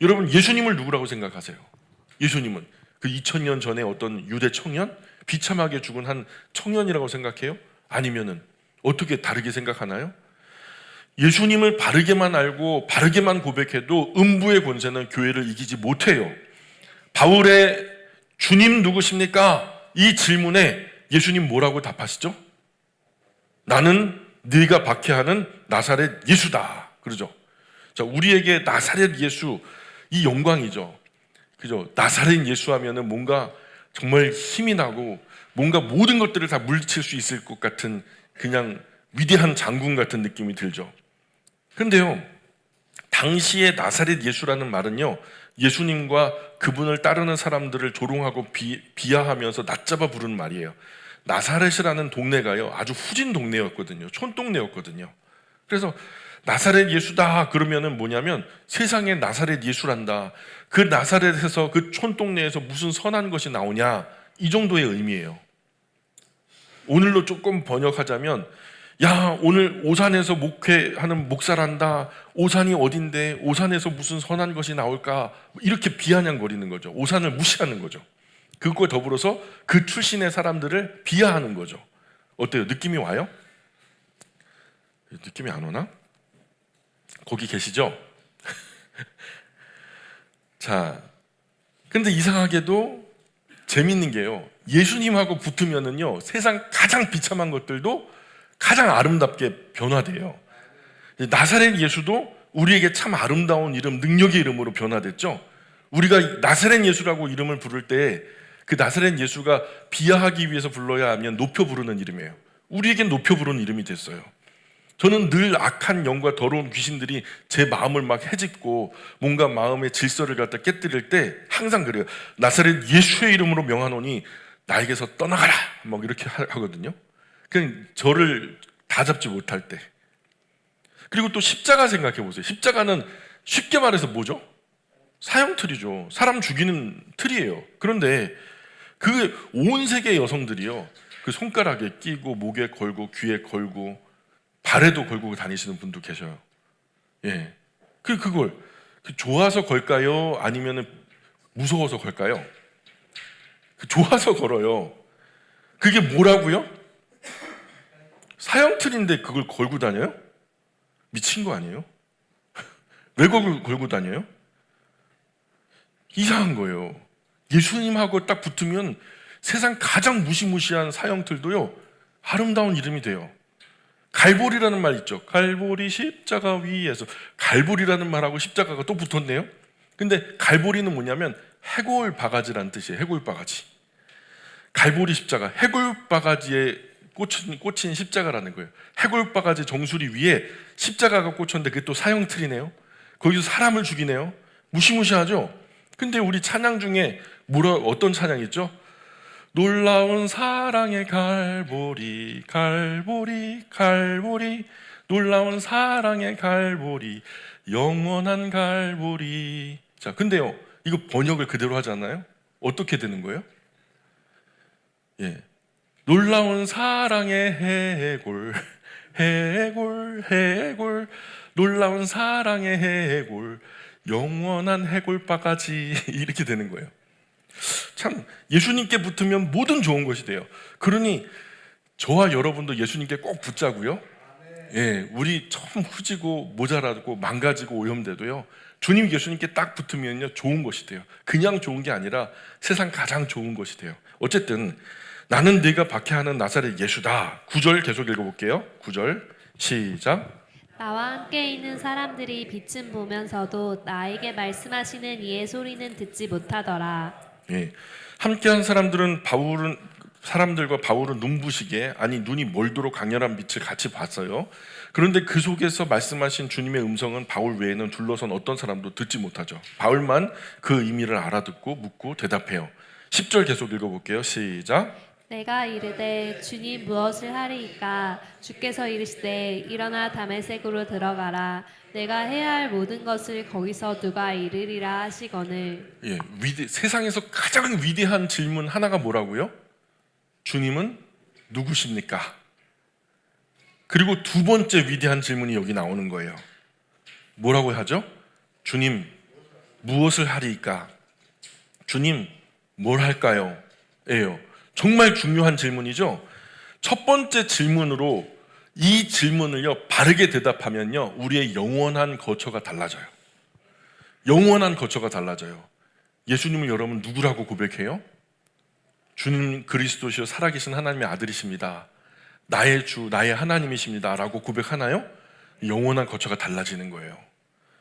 S1: 여러분 예수님을 누구라고 생각하세요? 예수님은 그 2000년 전에 어떤 유대 청년? 비참하게 죽은 한 청년이라고 생각해요? 아니면은 어떻게 다르게 생각하나요? 예수님을 바르게만 알고 바르게만 고백해도 음부의 권세는 교회를 이기지 못해요. 바울의 주님 누구십니까? 이 질문에 예수님 뭐라고 답하시죠? 나는 네가 박해하는 나사렛 예수다. 그러죠. 자, 우리에게 나사렛 예수 이 영광이죠. 그죠? 나사렛 예수 하면은 뭔가 정말 힘이 나고 뭔가 모든 것들을 다 물리칠 수 있을 것 같은 그냥 위대한 장군 같은 느낌이 들죠. 그런데요, 당시의 나사렛 예수라는 말은요, 예수님과 그분을 따르는 사람들을 조롱하고 비하하면서 낮잡아 부르는 말이에요. 나사렛이라는 동네가요, 아주 후진 동네였거든요. 촌동네였거든요. 그래서 나사렛 예수다 그러면은 뭐냐면 세상에 나사렛 예수란다. 그 나사렛에서 그 촌동네에서 무슨 선한 것이 나오냐, 이 정도의 의미예요. 오늘로 조금 번역하자면, 야, 오늘 오산에서 목회하는 목사란다. 오산이 어딘데 오산에서 무슨 선한 것이 나올까, 이렇게 비아냥거리는 거죠. 오산을 무시하는 거죠. 그것과 더불어서 그 출신의 사람들을 비하하는 거죠. 어때요? 느낌이 와요? 느낌이 안 오나? 거기 계시죠? 자, 근데 이상하게도 재밌는 게요, 예수님하고 붙으면은요, 세상 가장 비참한 것들도 가장 아름답게 변화돼요. 나사렛 예수도 우리에게 참 아름다운 이름, 능력의 이름으로 변화됐죠. 우리가 나사렛 예수라고 이름을 부를 때 그 나사렛 예수가 비하하기 위해서 불러야 하면 높여 부르는 이름이에요. 우리에겐 높여 부르는 이름이 됐어요. 저는 늘 악한 영과 더러운 귀신들이 제 마음을 막 헤집고 뭔가 마음의 질서를 갖다 깨뜨릴 때 항상 그래요. 나사렛 예수의 이름으로 명하노니 나에게서 떠나가라, 막 이렇게 하거든요. 그냥 저를 다 잡지 못할 때. 그리고 또 십자가 생각해 보세요. 십자가는 쉽게 말해서 뭐죠? 사형틀이죠. 사람 죽이는 틀이에요. 그런데 그 온 세계 여성들이요, 그 손가락에 끼고 목에 걸고 귀에 걸고 발에도 걸고 다니시는 분도 계셔요. 예, 그걸 좋아서 걸까요? 아니면 무서워서 걸까요? 좋아서 걸어요. 그게 뭐라고요? 사형틀인데 그걸 걸고 다녀요? 미친 거 아니에요? 왜 그걸 걸고 다녀요? 이상한 거예요. 예수님하고 딱 붙으면 세상 가장 무시무시한 사형틀도요, 아름다운 이름이 돼요. 갈보리라는 말 있죠. 갈보리 십자가 위에서. 갈보리라는 말하고 십자가가 또 붙었네요. 근데 갈보리는 뭐냐면 해골 바가지라는 뜻이에요. 해골 바가지. 갈보리 십자가, 해골 바가지에 꽂힌 십자가라는 거예요. 해골 바가지 정수리 위에 십자가가 꽂혔는데 그게 또 사형틀이네요. 거기서 사람을 죽이네요. 무시무시하죠. 근데 우리 찬양 중에 어떤 찬양 있죠? 놀라운 사랑의 갈보리, 갈보리, 갈보리, 놀라운 사랑의 갈보리, 영원한 갈보리. 자, 근데요, 이거 번역을 그대로 하잖아요. 어떻게 되는 거예요? 예, 놀라운 사랑의 해골, 해골, 해골, 놀라운 사랑의 해골, 영원한 해골바가지, 이렇게 되는 거예요. 참, 예수님께 붙으면 모든 좋은 것이 돼요. 그러니 저와 여러분도 예수님께 꼭 붙자고요. 예, 우리 참 후지고 모자라고 망가지고 오염돼도요, 주님 예수님께 딱 붙으면요, 좋은 것이 돼요. 그냥 좋은 게 아니라 세상 가장 좋은 것이 돼요. 어쨌든 나는 네가 박해하는 나사렛 예수다. 9절 계속 읽어볼게요. 9절 시작.
S2: 나와 함께 있는 사람들이 빛은 보면서도 나에게 말씀하시는 이의 소리는 듣지 못하더라.
S1: 예, 함께한 사람들과 바울은 눈부시게, 아니 눈이 멀도록 강렬한 빛을 같이 봤어요. 그런데 그 속에서 말씀하신 주님의 음성은 바울 외에는 둘러선 어떤 사람도 듣지 못하죠. 바울만 그 의미를 알아듣고 묻고 대답해요. 10절 계속 읽어볼게요. 시작.
S2: 내가 이르되 주님 무엇을 하리이까? 주께서 이르시되 일어나 다메섹으로 들어가라. 내가 해야 할 모든 것을 거기서 누가 이르리라 하시거늘.
S1: 예, 세상에서 가장 위대한 질문 하나가 뭐라고요? 주님은 누구십니까? 그리고 두 번째 위대한 질문이 여기 나오는 거예요. 뭐라고 하죠? 주님 무엇을 하리이까? 주님 뭘 할까요? 예요. 정말 중요한 질문이죠. 첫 번째 질문으로 이 질문을요 바르게 대답하면요 우리의 영원한 거처가 달라져요. 영원한 거처가 달라져요. 예수님을 여러분 누구라고 고백해요? 주님 그리스도시요 살아계신 하나님의 아들이십니다. 나의 주, 나의 하나님이십니다 라고 고백하나요? 영원한 거처가 달라지는 거예요.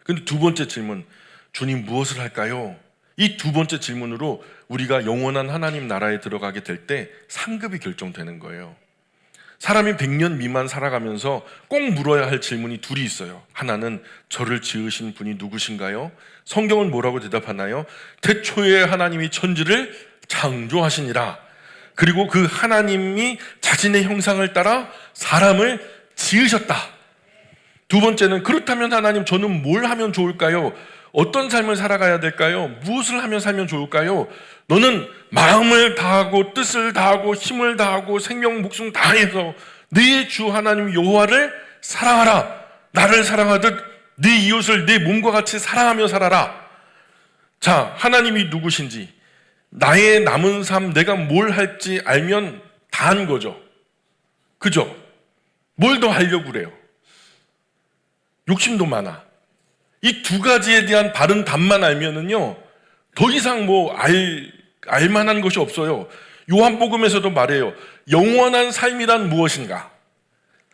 S1: 근데 두 번째 질문, 주님 무엇을 할까요? 이 두 번째 질문으로 우리가 영원한 하나님 나라에 들어가게 될 때 상급이 결정되는 거예요. 사람이 100년 미만 살아가면서 꼭 물어야 할 질문이 둘이 있어요. 하나는 저를 지으신 분이 누구신가요? 성경은 뭐라고 대답하나요? 태초에 하나님이 천지를 창조하시니라. 그리고 그 하나님이 자신의 형상을 따라 사람을 지으셨다. 두 번째는 그렇다면 하나님 저는 뭘 하면 좋을까요? 어떤 삶을 살아가야 될까요? 무엇을 하면 살면 좋을까요? 너는 마음을 다하고 뜻을 다하고 힘을 다하고 생명 목숨 다해서 네 주 하나님 여호와를 사랑하라. 나를 사랑하듯 네 이웃을 네 몸과 같이 사랑하며 살아라. 자, 하나님이 누구신지 나의 남은 삶 내가 뭘 할지 알면 다 한 거죠. 그죠? 뭘 더 하려고 그래요? 욕심도 많아. 이 두 가지에 대한 바른 답만 알면은요 더 이상 알만한 것이 없어요. 요한복음에서도 말해요. 영원한 삶이란 무엇인가?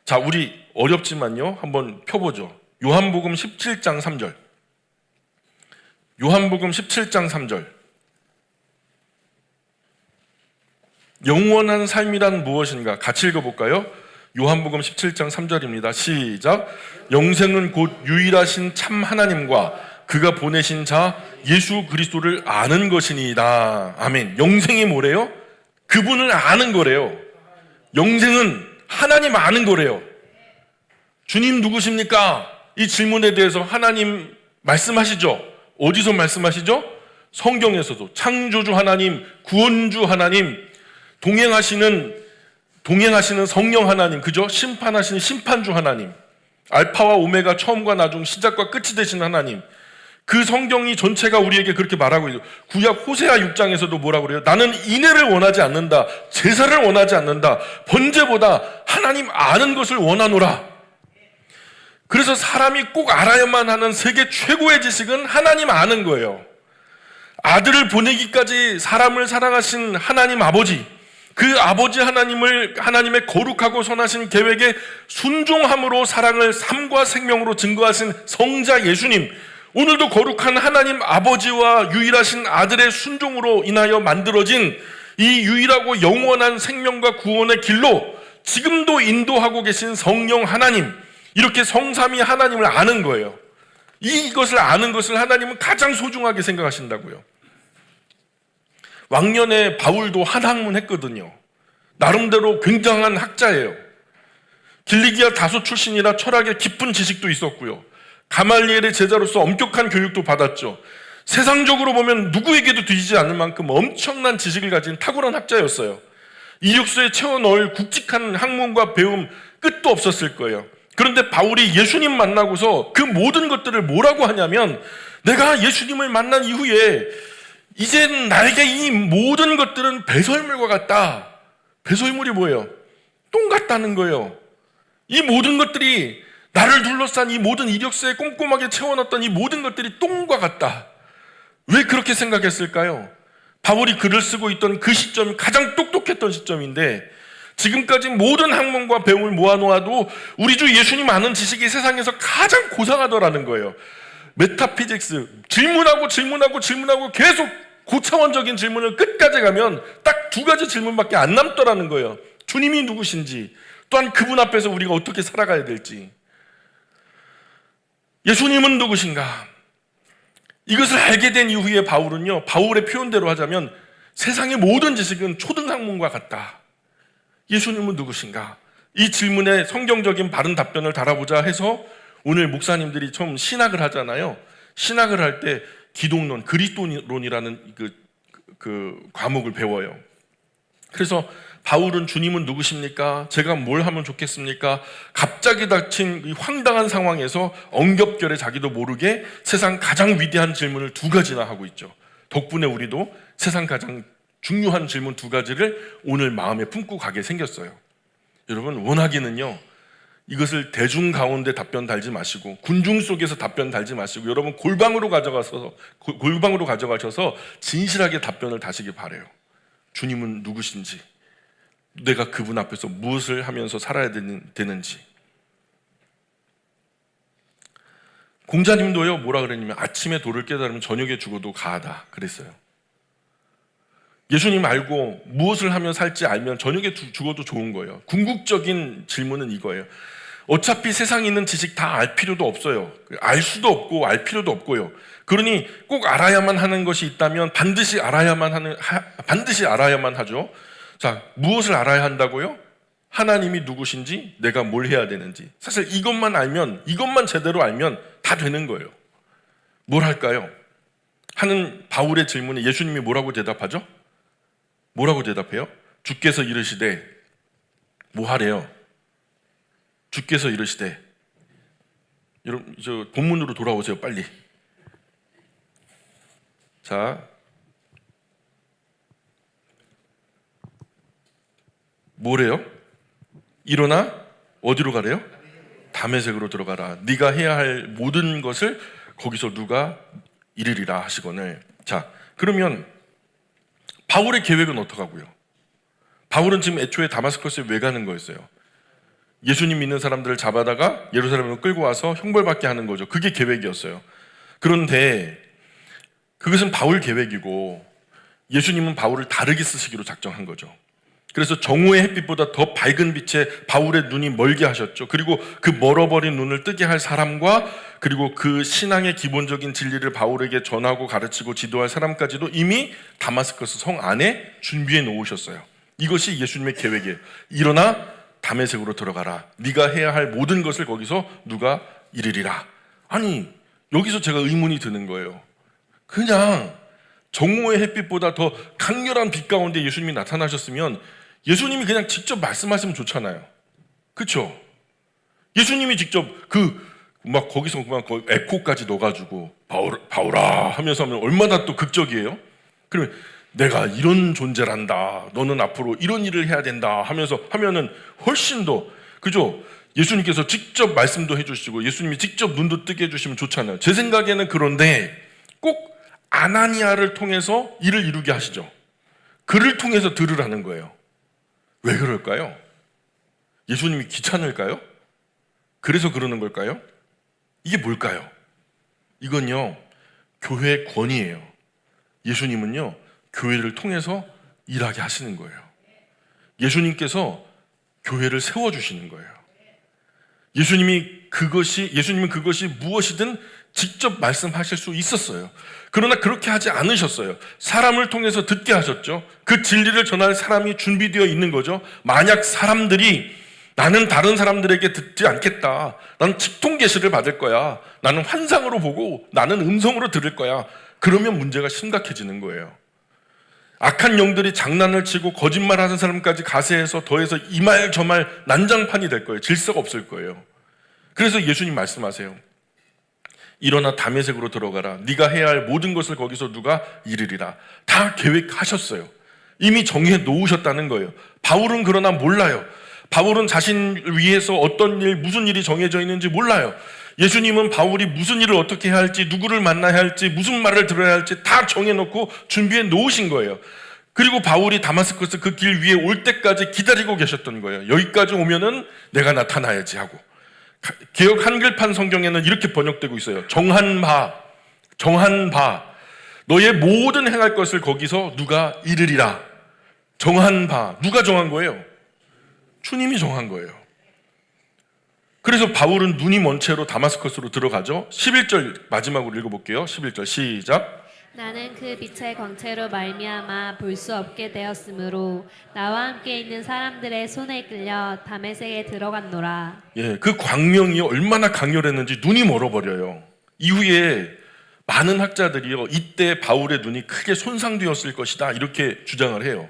S1: 자, 우리 어렵지만요 한번 펴보죠. 요한복음 17장 3절. 요한복음 17장 3절. 영원한 삶이란 무엇인가? 같이 읽어볼까요? 요한복음 17장 3절입니다. 시작. 영생은 곧 유일하신 참 하나님과 그가 보내신 자 예수 그리스도를 아는 것이니이다. 아멘. 영생이 뭐래요? 그분을 아는 거래요. 영생은 하나님 아는 거래요. 주님 누구십니까? 이 질문에 대해서 하나님 말씀하시죠. 어디서 말씀하시죠? 성경에서도 창조주 하나님, 구원주 하나님, 동행하시는 성령 하나님, 그죠? 심판하시는 심판주 하나님, 알파와 오메가 처음과 나중 시작과 끝이 되신 하나님. 그 성경이 전체가 우리에게 그렇게 말하고 있어요. 구약 호세아 6장에서도 뭐라고 그래요? 나는 인애를 원하지 않는다. 제사를 원하지 않는다. 번제보다 하나님 아는 것을 원하노라. 그래서 사람이 꼭 알아야만 하는 세계 최고의 지식은 하나님 아는 거예요. 아들을 보내기까지 사람을 사랑하신 하나님 아버지, 그 아버지 하나님의 거룩하고 선하신 계획에 순종함으로 사랑을 삶과 생명으로 증거하신 성자 예수님, 오늘도 거룩한 하나님 아버지와 유일하신 아들의 순종으로 인하여 만들어진 이 유일하고 영원한 생명과 구원의 길로 지금도 인도하고 계신 성령 하나님, 이렇게 성삼위 하나님을 아는 거예요. 이것을 아는 것을 하나님은 가장 소중하게 생각하신다고요. 왕년에 바울도 한 학문 했거든요. 나름대로 굉장한 학자예요. 길리기아 다소 출신이라 철학에 깊은 지식도 있었고요. 가말리엘의 제자로서 엄격한 교육도 받았죠. 세상적으로 보면 누구에게도 뒤지지 않을 만큼 엄청난 지식을 가진 탁월한 학자였어요. 이력서에 채워 넣을 굵직한 학문과 배움 끝도 없었을 거예요. 그런데 바울이 예수님 만나고서 그 모든 것들을 뭐라고 하냐면, 내가 예수님을 만난 이후에 이젠 나에게 이 모든 것들은 배설물과 같다. 배설물이 뭐예요? 똥 같다는 거예요. 이 모든 것들이, 나를 둘러싼 이 모든 이력서에 꼼꼼하게 채워놨던 이 모든 것들이 똥과 같다. 왜 그렇게 생각했을까요? 바울이 글을 쓰고 있던 그 시점이 가장 똑똑했던 시점인데, 지금까지 모든 학문과 배움을 모아놓아도 우리 주 예수님 아는 지식이 세상에서 가장 고상하더라는 거예요. 메타피직스, 질문하고 계속 고차원적인 질문을 끝까지 가면 딱 두 가지 질문밖에 안 남더라는 거예요. 주님이 누구신지, 또한 그분 앞에서 우리가 어떻게 살아가야 될지, 예수님은 누구신가. 이것을 알게 된 이후에 바울은요, 바울의 표현대로 하자면 세상의 모든 지식은 초등학문과 같다. 예수님은 누구신가? 이 질문에 성경적인 바른 답변을 달아보자 해서 오늘 목사님들이 처음 신학을 하잖아요. 신학을 할 때 기독론, 그리스도론이라는 그 과목을 배워요. 그래서 바울은 주님은 누구십니까? 제가 뭘 하면 좋겠습니까? 갑자기 닥친 이 황당한 상황에서 엉겹결에 자기도 모르게 세상 가장 위대한 질문을 두 가지나 하고 있죠. 덕분에 우리도 세상 가장 중요한 질문 두 가지를 오늘 마음에 품고 가게 생겼어요. 여러분, 원하기는요, 이것을 대중 가운데 답변 달지 마시고 군중 속에서 답변 달지 마시고 여러분 골방으로 가져가셔서 진실하게 답변을 다시기 바래요. 주님은 누구신지, 내가 그분 앞에서 무엇을 하면서 살아야 되는지. 공자님도요, 뭐라 그랬냐면 아침에 도를 깨달으면 저녁에 죽어도 가하다 그랬어요. 예수님 알고 무엇을 하면 살지 알면 저녁에 죽어도 좋은 거예요. 궁극적인 질문은 이거예요. 어차피 세상에 있는 지식 다 알 필요도 없어요. 알 수도 없고 알 필요도 없고요. 그러니 꼭 알아야만 하는 것이 있다면 반드시 알아야만 하죠. 자, 무엇을 알아야 한다고요? 하나님이 누구신지, 내가 뭘 해야 되는지. 사실 이것만 제대로 알면 다 되는 거예요. 뭘 할까요? 하는 바울의 질문에 예수님이 뭐라고 대답하죠? 뭐라고 대답해요? 주께서 이르시되 뭐 하래요? 주께서 이르시되, 여러분 저 본문으로 돌아오세요, 빨리. 자, 뭐래요? 일어나 어디로 가래요? 다메섹으로 들어가라. 네가 해야 할 모든 것을 거기서 누가 이르리라 하시거늘. 자, 그러면 바울의 계획은 어떡하고요? 바울은 지금 애초에 다마스커스에 왜 가는 거였어요? 예수님 믿는 사람들을 잡아다가 예루살렘으로 끌고 와서 형벌받게 하는 거죠. 그게 계획이었어요. 그런데 그것은 바울 계획이고 예수님은 바울을 다르게 쓰시기로 작정한 거죠. 그래서 정오의 햇빛보다 더 밝은 빛에 바울의 눈이 멀게 하셨죠. 그리고 그 멀어버린 눈을 뜨게 할 사람과 그리고 그 신앙의 기본적인 진리를 바울에게 전하고 가르치고 지도할 사람까지도 이미 다마스커스 성 안에 준비해 놓으셨어요. 이것이 예수님의 계획이에요. 일어나 다메섹으로 들어가라. 네가 해야 할 모든 것을 거기서 누가 이르리라. 아니, 여기서 제가 의문이 드는 거예요. 그냥 정오의 햇빛보다 더 강렬한 빛 가운데 예수님이 나타나셨으면 예수님이 그냥 직접 말씀하시면 좋잖아요. 그렇죠? 예수님이 직접 거기서 에코까지 넣어가지고 바울아 하면서 하면 얼마나 또 극적이에요? 그러면 내가 이런 존재란다, 너는 앞으로 이런 일을 해야 된다 하면은 훨씬 더, 그죠? 예수님께서 직접 말씀도 해주시고 예수님이 직접 눈도 뜨게 해주시면 좋잖아요. 제 생각에는 그런데 꼭 아나니아를 통해서 일을 이루게 하시죠. 그를 통해서 들으라는 거예요. 왜 그럴까요? 예수님이 귀찮을까요? 그래서 그러는 걸까요? 이게 뭘까요? 이건요, 교회의 권위예요. 예수님은요, 교회를 통해서 일하게 하시는 거예요. 예수님께서 교회를 세워주시는 거예요. 예수님은 그것이 무엇이든 직접 말씀하실 수 있었어요. 그러나 그렇게 하지 않으셨어요. 사람을 통해서 듣게 하셨죠. 그 진리를 전할 사람이 준비되어 있는 거죠. 만약 사람들이 나는 다른 사람들에게 듣지 않겠다, 나는 직통 계시를 받을 거야, 나는 환상으로 보고 나는 음성으로 들을 거야, 그러면 문제가 심각해지는 거예요. 악한 영들이 장난을 치고 거짓말하는 사람까지 가세해서 더해서 이 말 저 말 난장판이 될 거예요. 질서가 없을 거예요. 그래서 예수님 말씀하세요. 일어나 다메섹으로 들어가라. 네가 해야 할 모든 것을 거기서 누가 이르리라. 다 계획하셨어요. 이미 정해 놓으셨다는 거예요. 바울은 그러나 몰라요. 바울은 자신 위해서 어떤 일, 무슨 일이 정해져 있는지 몰라요. 예수님은 바울이 무슨 일을 어떻게 해야 할지, 누구를 만나야 할지, 무슨 말을 들어야 할지 다 정해놓고 준비해 놓으신 거예요. 그리고 바울이 다마스커스 그 길 위에 올 때까지 기다리고 계셨던 거예요. 여기까지 오면은 내가 나타나야지 하고. 개역 한글판 성경에는 이렇게 번역되고 있어요. 정한 바 너의 모든 행할 것을 거기서 누가 이르리라. 정한 바, 누가 정한 거예요? 주님이 정한 거예요. 그래서 바울은 눈이 먼 채로 다마스커스로 들어가죠. 11절 마지막으로 읽어볼게요. 11절 시작.
S2: 나는 그 빛의 광채로 말미암아 볼 수 없게 되었으므로 나와 함께 있는 사람들의 손에 끌려 다메섹에 들어갔노라.
S1: 예, 그 광명이 얼마나 강렬했는지 눈이 멀어버려요. 이후에 많은 학자들이요, 이때 바울의 눈이 크게 손상되었을 것이다 이렇게 주장을 해요.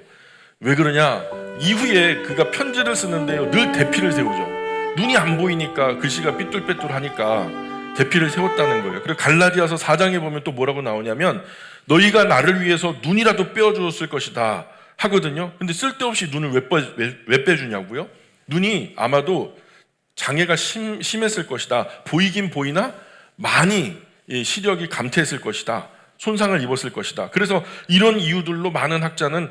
S1: 왜 그러냐? 이후에 그가 편지를 쓰는데요, 늘 대피를 세우죠. 눈이 안 보이니까 글씨가 삐뚤빼뚤하니까 대피를 세웠다는 거예요. 그리고 갈라디아서 4장에 보면 또 뭐라고 나오냐면 너희가 나를 위해서 눈이라도 빼어주었을 것이다 하거든요. 근데 쓸데없이 눈을 왜 빼주냐고요? 눈이 아마도 장애가 심했을 것이다. 보이긴 보이나 많이 시력이 감퇴했을 것이다. 손상을 입었을 것이다. 그래서 이런 이유들로 많은 학자는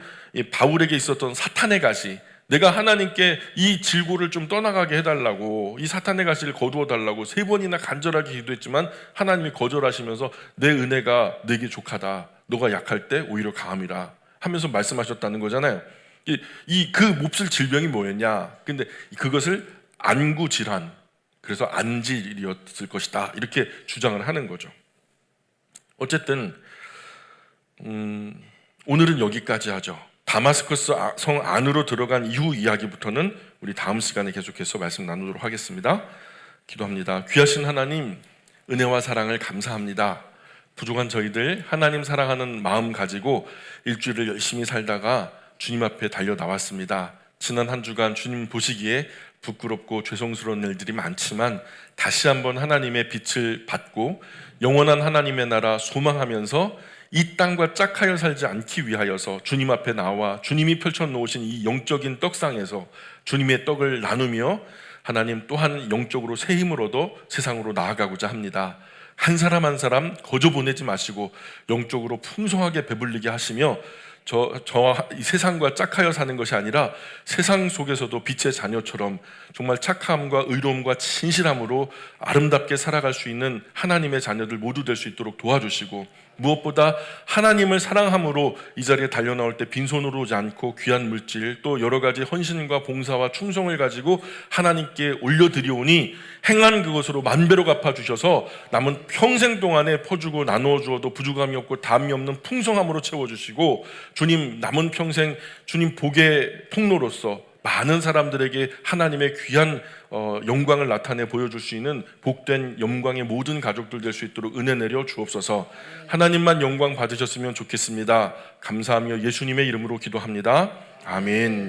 S1: 바울에게 있었던 사탄의 가시, 내가 하나님께 이 질고를 좀 떠나가게 해달라고, 이 사탄의 가시를 거두어 달라고 3번이나 간절하게 기도했지만 하나님이 거절하시면서 내 은혜가 내게 족하다, 너가 약할 때 오히려 강함이라 하면서 말씀하셨다는 거잖아요. 그 몹쓸 질병이 뭐였냐? 근데 그것을 안구 질환, 그래서 안질이었을 것이다, 이렇게 주장을 하는 거죠. 어쨌든 오늘은 여기까지 하죠. 다마스커스 성 안으로 들어간 이후 이야기부터는 우리 다음 시간에 계속해서 말씀 나누도록 하겠습니다. 기도합니다. 귀하신 하나님, 은혜와 사랑을 감사합니다. 부족한 저희들 하나님 사랑하는 마음 가지고 일주일을 열심히 살다가 주님 앞에 달려 나왔습니다. 지난 한 주간 주님 보시기에 부끄럽고 죄송스러운 일들이 많지만 다시 한번 하나님의 빛을 받고 영원한 하나님의 나라 소망하면서 이 땅과 짝하여 살지 않기 위하여서 주님 앞에 나와 주님이 펼쳐놓으신 이 영적인 떡상에서 주님의 떡을 나누며 하나님 또한 영적으로 새 힘을 얻어 세상으로 나아가고자 합니다. 한 사람 한 사람 거저 보내지 마시고 영적으로 풍성하게 배불리게 하시며 저와 이 세상과 짝하여 사는 것이 아니라 세상 속에서도 빛의 자녀처럼 정말 착함과 의로움과 진실함으로 아름답게 살아갈 수 있는 하나님의 자녀들 모두 될 수 있도록 도와주시고, 무엇보다 하나님을 사랑함으로 이 자리에 달려나올 때 빈손으로 오지 않고 귀한 물질 또 여러 가지 헌신과 봉사와 충성을 가지고 하나님께 올려드리오니 행한 그것으로 만배로 갚아주셔서 남은 평생 동안에 퍼주고 나누어 주어도 부족함이 없고 담이 없는 풍성함으로 채워주시고, 주님 남은 평생 주님 복의 통로로서 많은 사람들에게 하나님의 귀한 영광을 나타내 보여줄 수 있는 복된 영광의 모든 가족들 될 수 있도록 은혜 내려 주옵소서. 하나님만 영광 받으셨으면 좋겠습니다. 감사하며 예수님의 이름으로 기도합니다. 아멘.